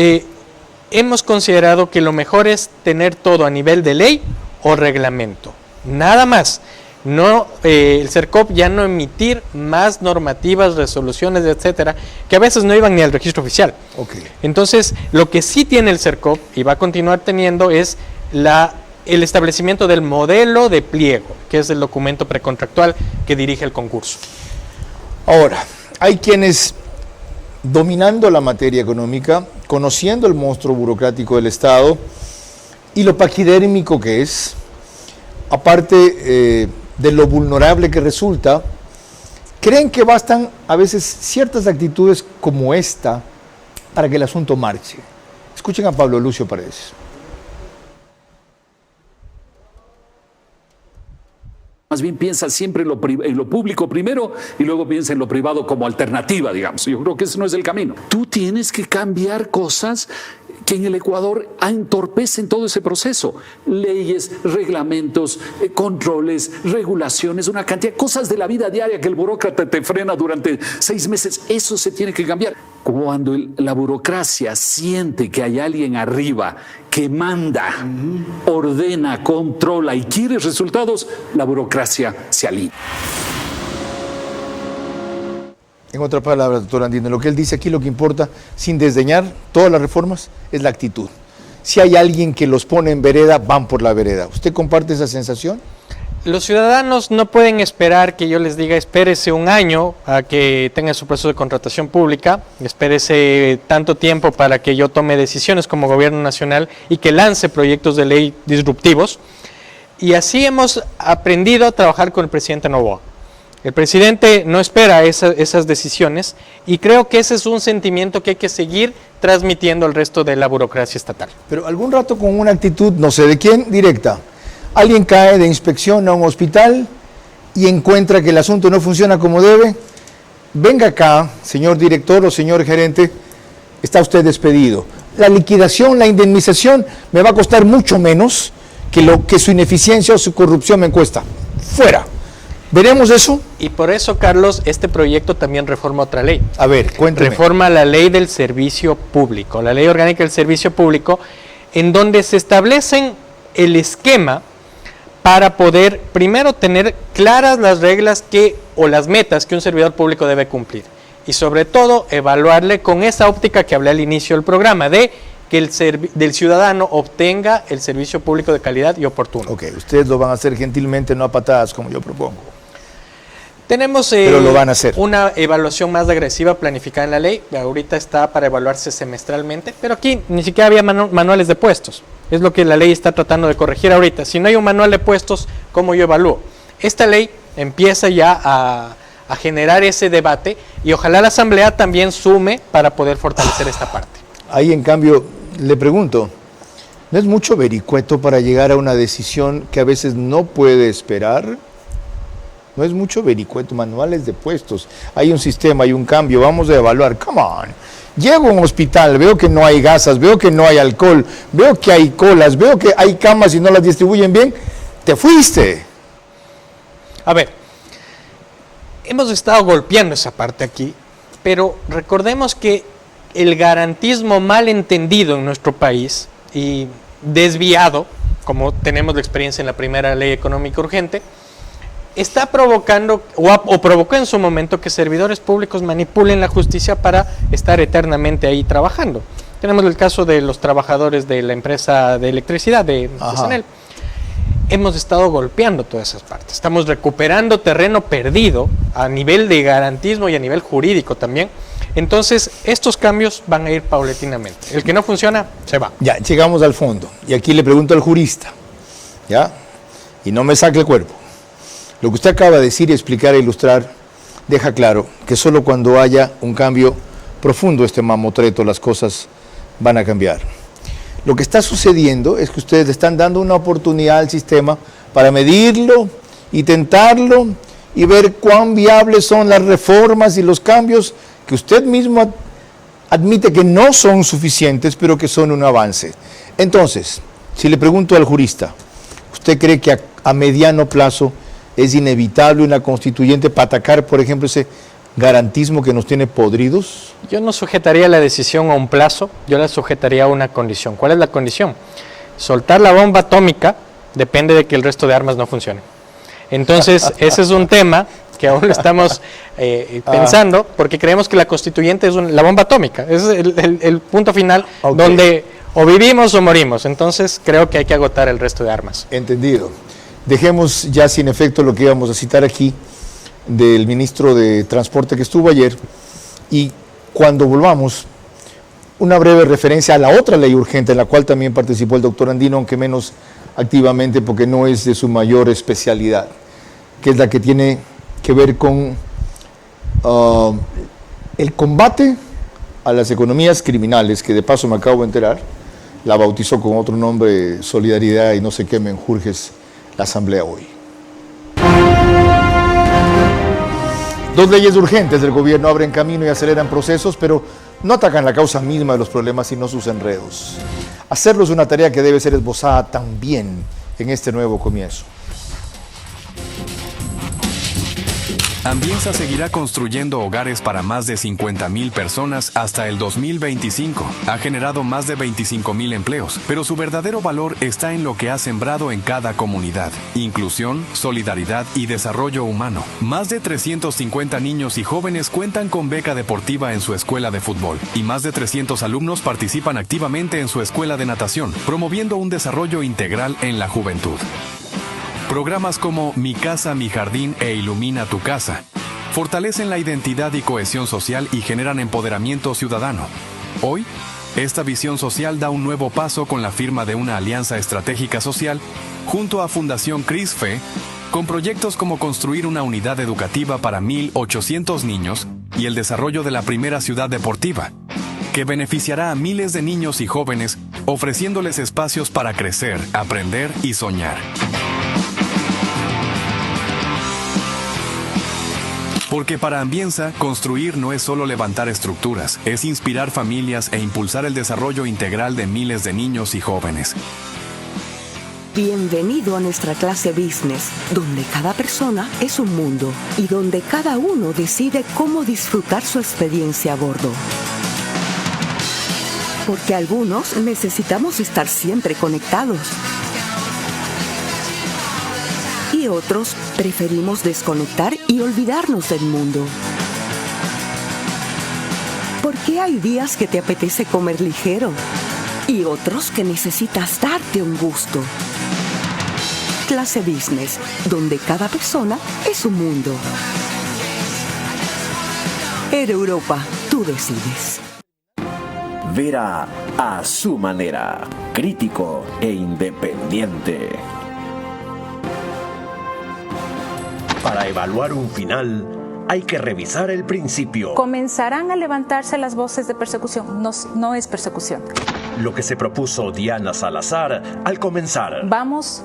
hemos considerado que lo mejor es tener todo a nivel de ley o reglamento, nada más. No, el CERCOP ya no emitir más normativas, resoluciones, etcétera, que a veces no iban ni al registro oficial. Okay. Entonces, lo que sí tiene el CERCOP y va a continuar teniendo es el establecimiento del modelo de pliego, que es el documento precontractual que dirige el concurso. Ahora, hay quienes, dominando la materia económica, conociendo el monstruo burocrático del Estado y lo paquidérmico que es, aparte de lo vulnerable que resulta, creen que bastan a veces ciertas actitudes como esta para que el asunto marche. Escuchen a Pablo Lucio Paredes. Más bien piensa siempre en lo público primero y luego piensa en lo privado como alternativa, digamos. Yo creo que ese no es el camino. Tú tienes que cambiar cosas que en el Ecuador entorpecen todo ese proceso. Leyes, reglamentos, controles, regulaciones, una cantidad de cosas de la vida diaria que el burócrata te frena durante 6 meses. Eso se tiene que cambiar. Cuando la burocracia siente que hay alguien arriba que manda, ordena, controla y quiere resultados, la burocracia se alinea. En otras palabras, doctor Andino, lo que él dice aquí, lo que importa, sin desdeñar todas las reformas, es la actitud. Si hay alguien que los pone en vereda, van por la vereda. ¿Usted comparte esa sensación? Los ciudadanos no pueden esperar que yo les diga espérese un año a que tenga su proceso de contratación pública, espérese tanto tiempo para que yo tome decisiones como gobierno nacional y que lance proyectos de ley disruptivos. Y así hemos aprendido a trabajar con el presidente Noboa. El presidente no espera esas decisiones y creo que ese es un sentimiento que hay que seguir transmitiendo al resto de la burocracia estatal. Pero algún rato con una actitud, no sé de quién, directa. Alguien cae de inspección a un hospital y encuentra que el asunto no funciona como debe. Venga acá, señor director o señor gerente, está usted despedido. La liquidación, la indemnización me va a costar mucho menos que lo que su ineficiencia o su corrupción me cuesta. Fuera. ¿Veremos eso? Y por eso, Carlos, este proyecto también reforma otra ley. A ver, cuéntame. Reforma la ley del servicio público, la ley orgánica del servicio público, en donde se establecen el esquema para poder, primero, tener claras las reglas o las metas que un servidor público debe cumplir. Y sobre todo, evaluarle con esa óptica que hablé al inicio del programa, de que del ciudadano obtenga el servicio público de calidad y oportuno. Ok, ustedes lo van a hacer gentilmente, no a patadas, como yo propongo. Tenemos Pero lo van a hacer. Una evaluación más agresiva planificada en la ley. Ahorita está para evaluarse semestralmente, pero aquí ni siquiera había manuales de puestos. Es lo que la ley está tratando de corregir ahorita. Si no hay un manual de puestos, ¿cómo yo evalúo? Esta ley empieza ya a generar ese debate y ojalá la Asamblea también sume para poder fortalecer esta parte. Ahí, en cambio, le pregunto, ¿no es mucho vericueto para llegar a una decisión que a veces no puede esperar? No es mucho vericueto, manuales de puestos. Hay un sistema, hay un cambio, vamos a evaluar. Come on. Llego a un hospital, veo que no hay gasas, veo que no hay alcohol, veo que hay colas, veo que hay camas y no las distribuyen bien. Te fuiste. A ver, hemos estado golpeando esa parte aquí, pero recordemos que el garantismo mal entendido en nuestro país y desviado, como tenemos la experiencia en la primera ley económica urgente, está provocando o provocó en su momento que servidores públicos manipulen la justicia para estar eternamente ahí trabajando. Tenemos el caso de los trabajadores de la empresa de electricidad de SENEL. Hemos estado golpeando todas esas partes. Estamos recuperando terreno perdido a nivel de garantismo y a nivel jurídico también. Entonces, estos cambios van a ir paulatinamente. El que no funciona, se va. Ya, llegamos al fondo. Y aquí le pregunto al jurista, ¿ya? Y no me saque el cuerpo. Lo que usted acaba de decir y explicar e ilustrar deja claro que solo cuando haya un cambio profundo este mamotreto las cosas van a cambiar. Lo que está sucediendo es que ustedes le están dando una oportunidad al sistema para medirlo y tentarlo y ver cuán viables son las reformas y los cambios que usted mismo admite que no son suficientes, pero que son un avance. Entonces, si le pregunto al jurista, ¿usted cree que a mediano plazo es inevitable una constituyente para atacar, por ejemplo, ese garantismo que nos tiene podridos? Yo no sujetaría la decisión a un plazo, yo la sujetaría a una condición. ¿Cuál es la condición? Soltar la bomba atómica depende de que el resto de armas no funcionen. Entonces, ese es un tema que aún lo estamos pensando, porque creemos que la constituyente es la bomba atómica, es el punto final donde o vivimos o morimos. Entonces, creo que hay que agotar el resto de armas. Entendido. Dejemos ya sin efecto lo que íbamos a citar aquí del ministro de Transporte que estuvo ayer, y cuando volvamos, una breve referencia a la otra ley urgente en la cual también participó el doctor Andino, aunque menos activamente porque no es de su mayor especialidad, que es la que tiene que ver con el combate a las economías criminales, que de paso me acabo de enterar, la bautizó con otro nombre, Solidaridad y no sé qué menjurjes, la Asamblea hoy. Dos leyes urgentes del gobierno abren camino y aceleran procesos, pero no atacan la causa misma de los problemas, sino sus enredos. Hacerlo es una tarea que debe ser esbozada también en este nuevo comienzo. Ambienza seguirá construyendo hogares para más de 50,000 personas hasta el 2025. Ha generado más de 25,000 empleos, pero su verdadero valor está en lo que ha sembrado en cada comunidad: inclusión, solidaridad y desarrollo humano. Más de 350 niños y jóvenes cuentan con beca deportiva en su escuela de fútbol, y más de 300 alumnos participan activamente en su escuela de natación, promoviendo un desarrollo integral en la juventud. Programas como Mi Casa, Mi Jardín e Ilumina tu Casa fortalecen la identidad y cohesión social y generan empoderamiento ciudadano. Hoy, esta visión social da un nuevo paso con la firma de una alianza estratégica social junto a Fundación CRISFE, con proyectos como construir una unidad educativa para 1,800 niños y el desarrollo de la primera ciudad deportiva, que beneficiará a miles de niños y jóvenes, ofreciéndoles espacios para crecer, aprender y soñar. Porque para Ambienza, construir no es solo levantar estructuras, es inspirar familias e impulsar el desarrollo integral de miles de niños y jóvenes. Bienvenido a nuestra clase business, donde cada persona es un mundo y donde cada uno decide cómo disfrutar su experiencia a bordo. Porque algunos necesitamos estar siempre conectados. Y otros preferimos desconectar y olvidarnos del mundo. Porque hay días que te apetece comer ligero y otros que necesitas darte un gusto. Clase business, donde cada persona es un mundo. Air Europa, tú decides. Vera a su manera, crítico e independiente. Para evaluar un final, hay que revisar el principio. Comenzarán a levantarse las voces de persecución. No es persecución. Lo que se propuso Diana Salazar al comenzar. Vamos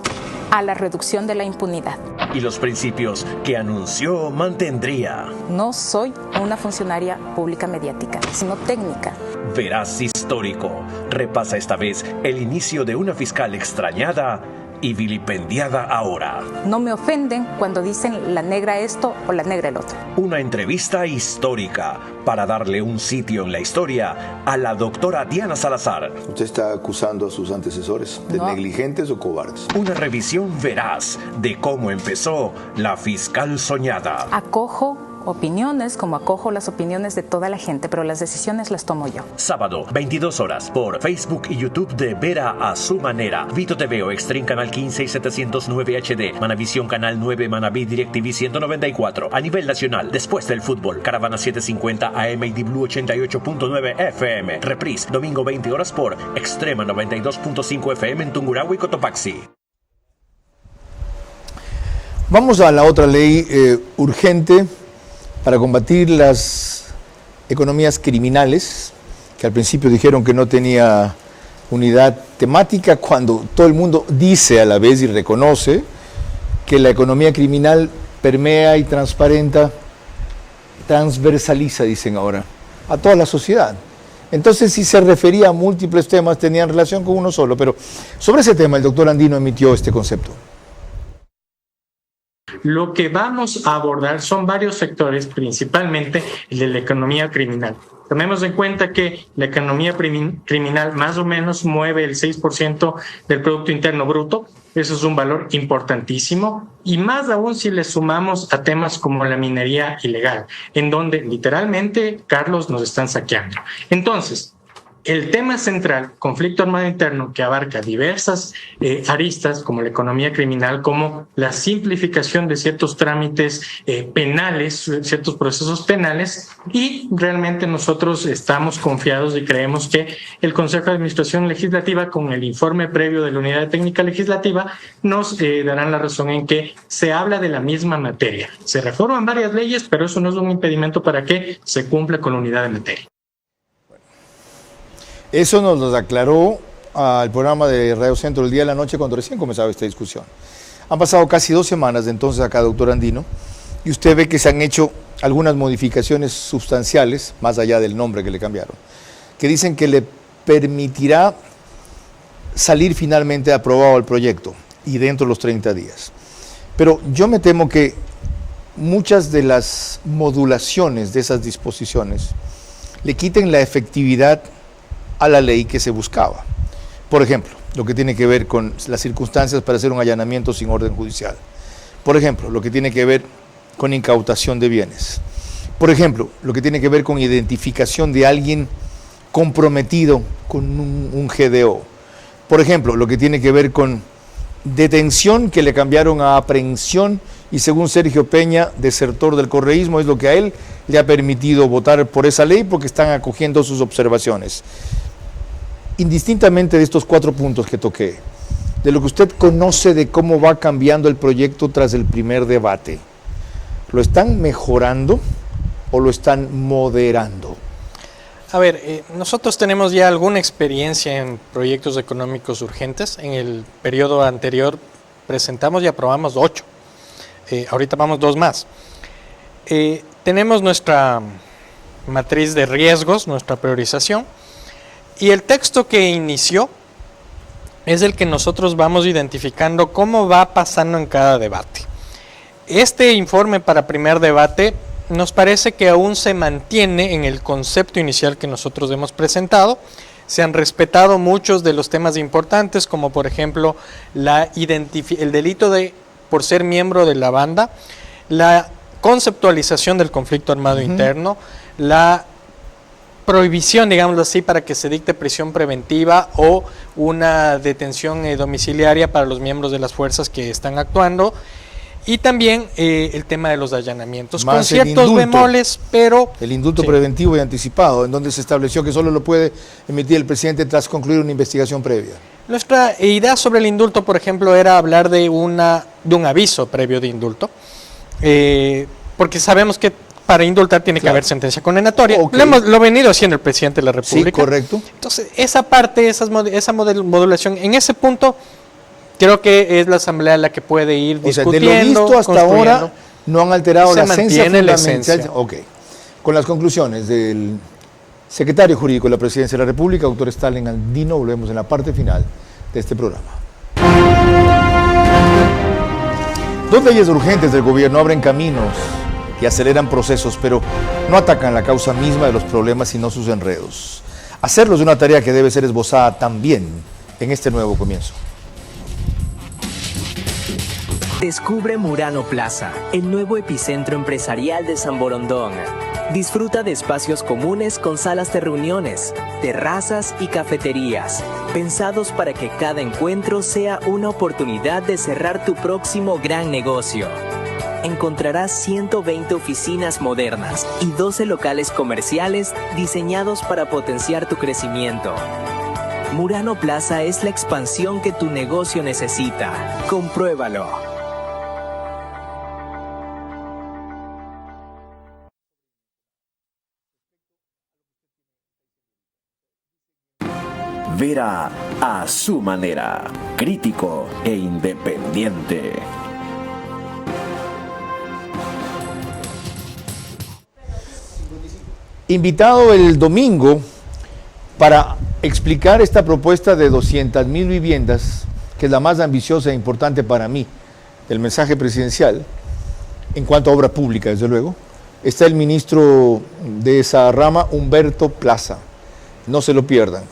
a la reducción de la impunidad. Y los principios que anunció mantendría. No soy una funcionaria pública mediática, sino técnica. Veraz histórico. Repasa esta vez el inicio de una fiscal extrañada y vilipendiada ahora. No me ofenden cuando dicen la negra esto o la negra el otro. Una entrevista histórica para darle un sitio en la historia a la doctora Diana Salazar. ¿Usted está acusando a sus antecesores de negligentes o cobardes? Una revisión veraz de cómo empezó la fiscal soñada. Acojo opiniones como acojo las opiniones de toda la gente, pero las decisiones las tomo yo. Sábado, 22 horas, por Facebook y YouTube de Vera a su manera. Vito TV o Extreme Canal 15 y 709 HD. Manavisión Canal 9, Manaví DirecTV 194. A nivel nacional, después del fútbol, Caravana 750 AM y Blue 88.9 FM. Reprise, domingo 20 horas por Extrema 92.5 FM en Tungurahua y Cotopaxi. Vamos a la otra ley urgente para combatir las economías criminales, que al principio dijeron que no tenía unidad temática, cuando todo el mundo dice a la vez y reconoce que la economía criminal permea y transversaliza, dicen ahora, a toda la sociedad. Entonces, si se refería a múltiples temas, tenían relación con uno solo, pero sobre ese tema el doctor Andino emitió este concepto. Lo que vamos a abordar son varios sectores, principalmente el de la economía criminal. Tomemos en cuenta que la economía criminal más o menos mueve el 6% del Producto Interno Bruto. Eso es un valor importantísimo, y más aún si le sumamos a temas como la minería ilegal, en donde literalmente, Carlos, nos están saqueando. Entonces, el tema central, conflicto armado interno, que abarca diversas aristas como la economía criminal, como la simplificación de ciertos trámites penales, ciertos procesos penales, y realmente nosotros estamos confiados y creemos que el Consejo de Administración Legislativa, con el informe previo de la Unidad de Técnica Legislativa, nos darán la razón en que se habla de la misma materia. Se reforman varias leyes, pero eso no es un impedimento para que se cumpla con la unidad de materia. Eso nos lo aclaró al programa de Radio Centro el día de la noche cuando recién comenzaba esta discusión. Han pasado casi 2 semanas de entonces acá, doctor Andino, y usted ve que se han hecho algunas modificaciones sustanciales, más allá del nombre que le cambiaron, que dicen que le permitirá salir finalmente aprobado el proyecto y dentro de los 30 días. Pero yo me temo que muchas de las modulaciones de esas disposiciones le quiten la efectividad a la ley que se buscaba. Por ejemplo, lo que tiene que ver con las circunstancias para hacer un allanamiento sin orden judicial. Por ejemplo, lo que tiene que ver con incautación de bienes. Por ejemplo, lo que tiene que ver con identificación de alguien comprometido con un GDO. Por ejemplo, lo que tiene que ver con detención que le cambiaron a aprehensión, y según Sergio Peña, desertor del correísmo, es lo que a él le ha permitido votar por esa ley porque están acogiendo sus observaciones. Indistintamente de estos 4 puntos que toqué, de lo que usted conoce de cómo va cambiando el proyecto tras el primer debate, ¿lo están mejorando o lo están moderando? A ver, nosotros tenemos ya alguna experiencia en proyectos económicos urgentes. En el periodo anterior presentamos y aprobamos 8. Ahorita vamos 2 más. Tenemos nuestra matriz de riesgos, nuestra priorización, y el texto que inició es el que nosotros vamos identificando cómo va pasando en cada debate. Este informe para primer debate nos parece que aún se mantiene en el concepto inicial que nosotros hemos presentado. Se han respetado muchos de los temas importantes, como por ejemplo el delito por ser miembro de la banda, la conceptualización del conflicto armado interno, la prohibición, digámoslo así, para que se dicte prisión preventiva o una detención domiciliaria para los miembros de las fuerzas que están actuando, y también el tema de los allanamientos, más con ciertos bemoles, pero... El indulto preventivo y anticipado, en donde se estableció que solo lo puede emitir el presidente tras concluir una investigación previa. Nuestra idea sobre el indulto, por ejemplo, era hablar de un aviso previo de indulto, porque sabemos que para indultar tiene que haber sentencia condenatoria. Lo ha venido haciendo el presidente de la República. Sí, correcto. Entonces, esa parte, esa modulación, en ese punto, creo que es la Asamblea la que puede ir discutiendo. De lo visto hasta ahora, no han alterado la esencia fundamental. Esencia. Ok. Con las conclusiones del secretario jurídico de la Presidencia de la República, doctor Stalin Andino, volvemos en la parte final de este programa. Dos leyes urgentes del gobierno abren caminos y aceleran procesos, pero no atacan la causa misma de los problemas, sino sus enredos. Hacerlo es una tarea que debe ser esbozada también en este nuevo comienzo. Descubre Murano Plaza, el nuevo epicentro empresarial de San Borondón. Disfruta de espacios comunes con salas de reuniones, terrazas y cafeterías, pensados para que cada encuentro sea una oportunidad de cerrar tu próximo gran negocio. Encontrarás 120 oficinas modernas y 12 locales comerciales diseñados para potenciar tu crecimiento. Murano Plaza es la expansión que tu negocio necesita. Compruébalo. Vera a su manera, crítico e independiente. Invitado el domingo para explicar esta propuesta de 200.000 viviendas, que es la más ambiciosa e importante para mí del mensaje presidencial, en cuanto a obra pública, desde luego, está el ministro de esa rama, Humberto Plaza. No se lo pierdan.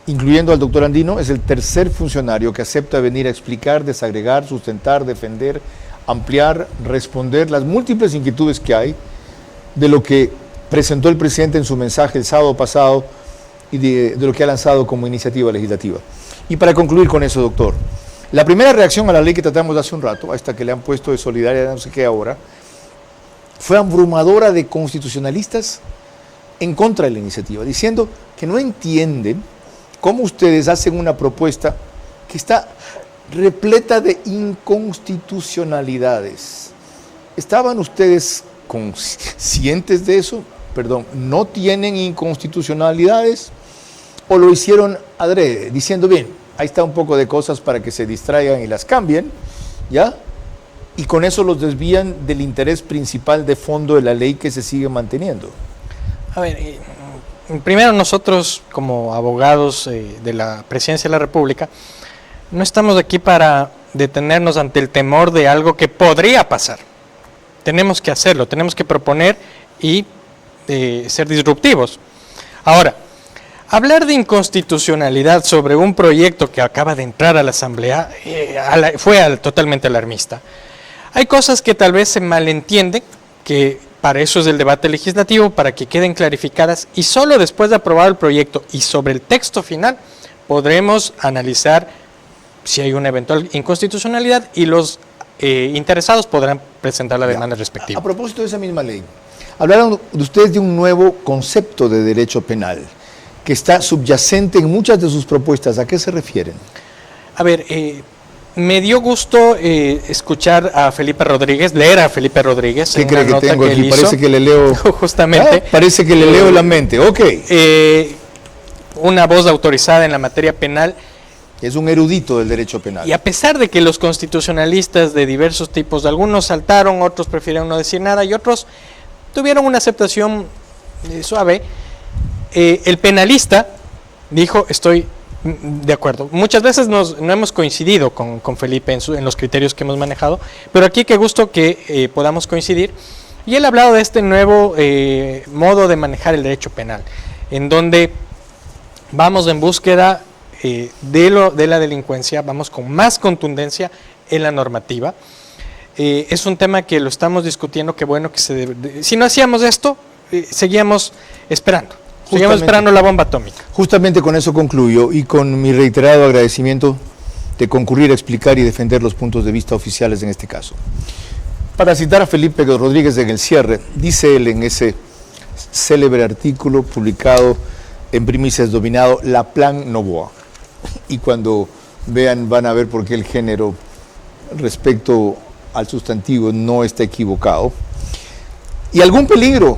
Incluyendo al doctor Andino, es el tercer funcionario que acepta venir a explicar, desagregar, sustentar, defender, ampliar, responder las múltiples inquietudes que hay de lo que presentó el presidente en su mensaje el sábado pasado y de lo que ha lanzado como iniciativa legislativa. Y para concluir con eso, doctor, la primera reacción a la ley que tratamos hace un rato, a esta que le han puesto de solidaridad no sé qué ahora, fue abrumadora de constitucionalistas en contra de la iniciativa, diciendo que no entienden cómo ustedes hacen una propuesta que está repleta de inconstitucionalidades. ¿Estaban ustedes conscientes de eso? Perdón, ¿no tienen inconstitucionalidades? ¿O lo hicieron adrede, diciendo, bien, ahí está un poco de cosas para que se distraigan y las cambien, ¿ya? Y con eso los desvían del interés principal de fondo de la ley que se sigue manteniendo. A ver, primero nosotros como abogados de la Presidencia de la República no estamos aquí para detenernos ante el temor de algo que podría pasar. Tenemos que hacerlo, tenemos que proponer y ser disruptivos. Ahora, hablar de inconstitucionalidad sobre un proyecto que acaba de entrar a la Asamblea fue totalmente alarmista. Hay cosas que tal vez se malentienden, que para eso es el debate legislativo, para que queden clarificadas, y solo después de aprobar el proyecto y sobre el texto final podremos analizar si hay una eventual inconstitucionalidad y los interesados podrán presentar la demanda respectiva. A propósito de esa misma ley, hablaron de ustedes de un nuevo concepto de derecho penal que está subyacente en muchas de sus propuestas. ¿A qué se refieren? A ver, me dio gusto escuchar a Felipe Rodríguez, leer a Felipe Rodríguez. ¿Qué cree que tengo aquí? Parece que le leo... Justamente. Parece que le leo la mente, ok. Una voz autorizada en la materia penal. Es un erudito del derecho penal. Y a pesar de que los constitucionalistas de diversos tipos, algunos saltaron, otros prefirieron no decir nada y otros tuvieron una aceptación suave, el penalista dijo, estoy De acuerdo. Muchas veces no hemos coincidido con Felipe en los criterios que hemos manejado, pero aquí qué gusto que podamos coincidir. Y él ha hablado de este nuevo modo de manejar el derecho penal, en donde vamos en búsqueda de la delincuencia, vamos con más contundencia en la normativa. Es un tema que lo estamos discutiendo, que bueno que si no hacíamos esto, seguíamos esperando. Seguimos esperando la bomba atómica. Justamente con eso concluyo y con mi reiterado agradecimiento de concurrir a explicar y defender los puntos de vista oficiales en este caso. Para citar a Felipe Rodríguez en el cierre, dice él en ese célebre artículo publicado en Primicias dominado La Plan Novoa. Y cuando vean van a ver por qué el género respecto al sustantivo no está equivocado. Y algún peligro.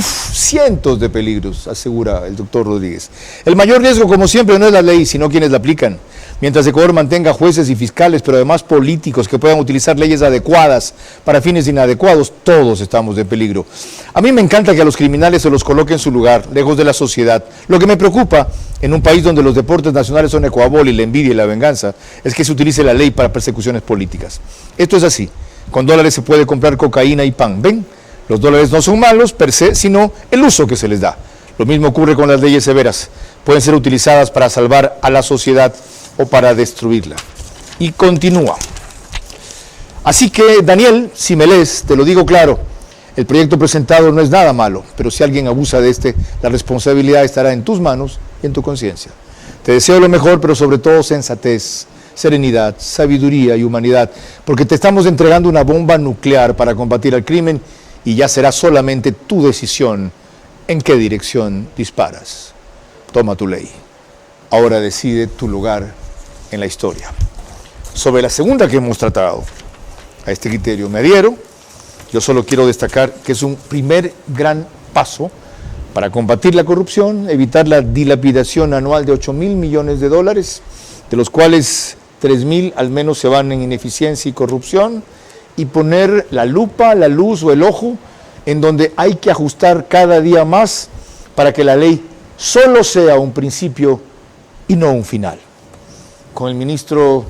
Cientos de peligros, asegura el doctor Rodríguez. El mayor riesgo, como siempre, no es la ley, sino quienes la aplican. Mientras Ecuador mantenga jueces y fiscales, pero además políticos que puedan utilizar leyes adecuadas para fines inadecuados, todos estamos en peligro. A mí me encanta que a los criminales se los coloque en su lugar, lejos de la sociedad. Lo que me preocupa, en un país donde los deportes nacionales son ecuabol y la envidia y la venganza, es que se utilice la ley para persecuciones políticas. Esto es así. Con dólares se puede comprar cocaína y pan. ¿Ven? Los dólares no son malos per se, sino el uso que se les da. Lo mismo ocurre con las leyes severas. Pueden ser utilizadas para salvar a la sociedad o para destruirla. Y continúa. Así que, Daniel, si me lees, te lo digo claro, el proyecto presentado no es nada malo, pero si alguien abusa de la responsabilidad estará en tus manos y en tu conciencia. Te deseo lo mejor, pero sobre todo sensatez, serenidad, sabiduría y humanidad, porque te estamos entregando una bomba nuclear para combatir al crimen y ya será solamente tu decisión en qué dirección disparas. Toma tu ley. Ahora decide tu lugar en la historia. Sobre la segunda que hemos tratado, a este criterio me adhiero. Yo solo quiero destacar que es un primer gran paso para combatir la corrupción, evitar la dilapidación anual de 8.000 millones de dólares, de los cuales 3.000 al menos se van en ineficiencia y corrupción, y poner la lupa, la luz o el ojo en donde hay que ajustar cada día más para que la ley solo sea un principio y no un final. Con el ministro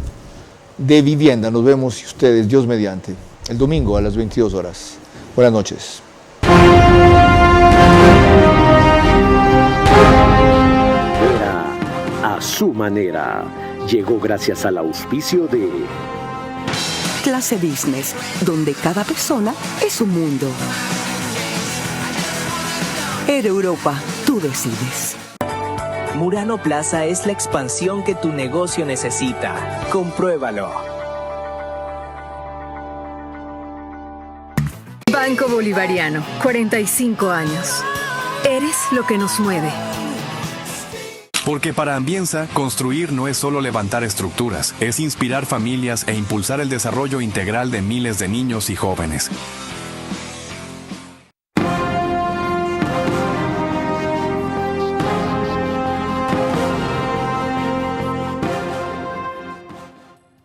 de Vivienda nos vemos y ustedes, Dios mediante, el domingo a las 22 horas. Buenas noches. Vera a su manera. Llegó gracias al auspicio de Clase Business, donde cada persona es un mundo. Air Europa, tú decides. Murano Plaza es la expansión que tu negocio necesita. Compruébalo. Banco Bolivariano, 45 años. Eres lo que nos mueve. Porque para Ambienza, construir no es solo levantar estructuras, es inspirar familias e impulsar el desarrollo integral de miles de niños y jóvenes.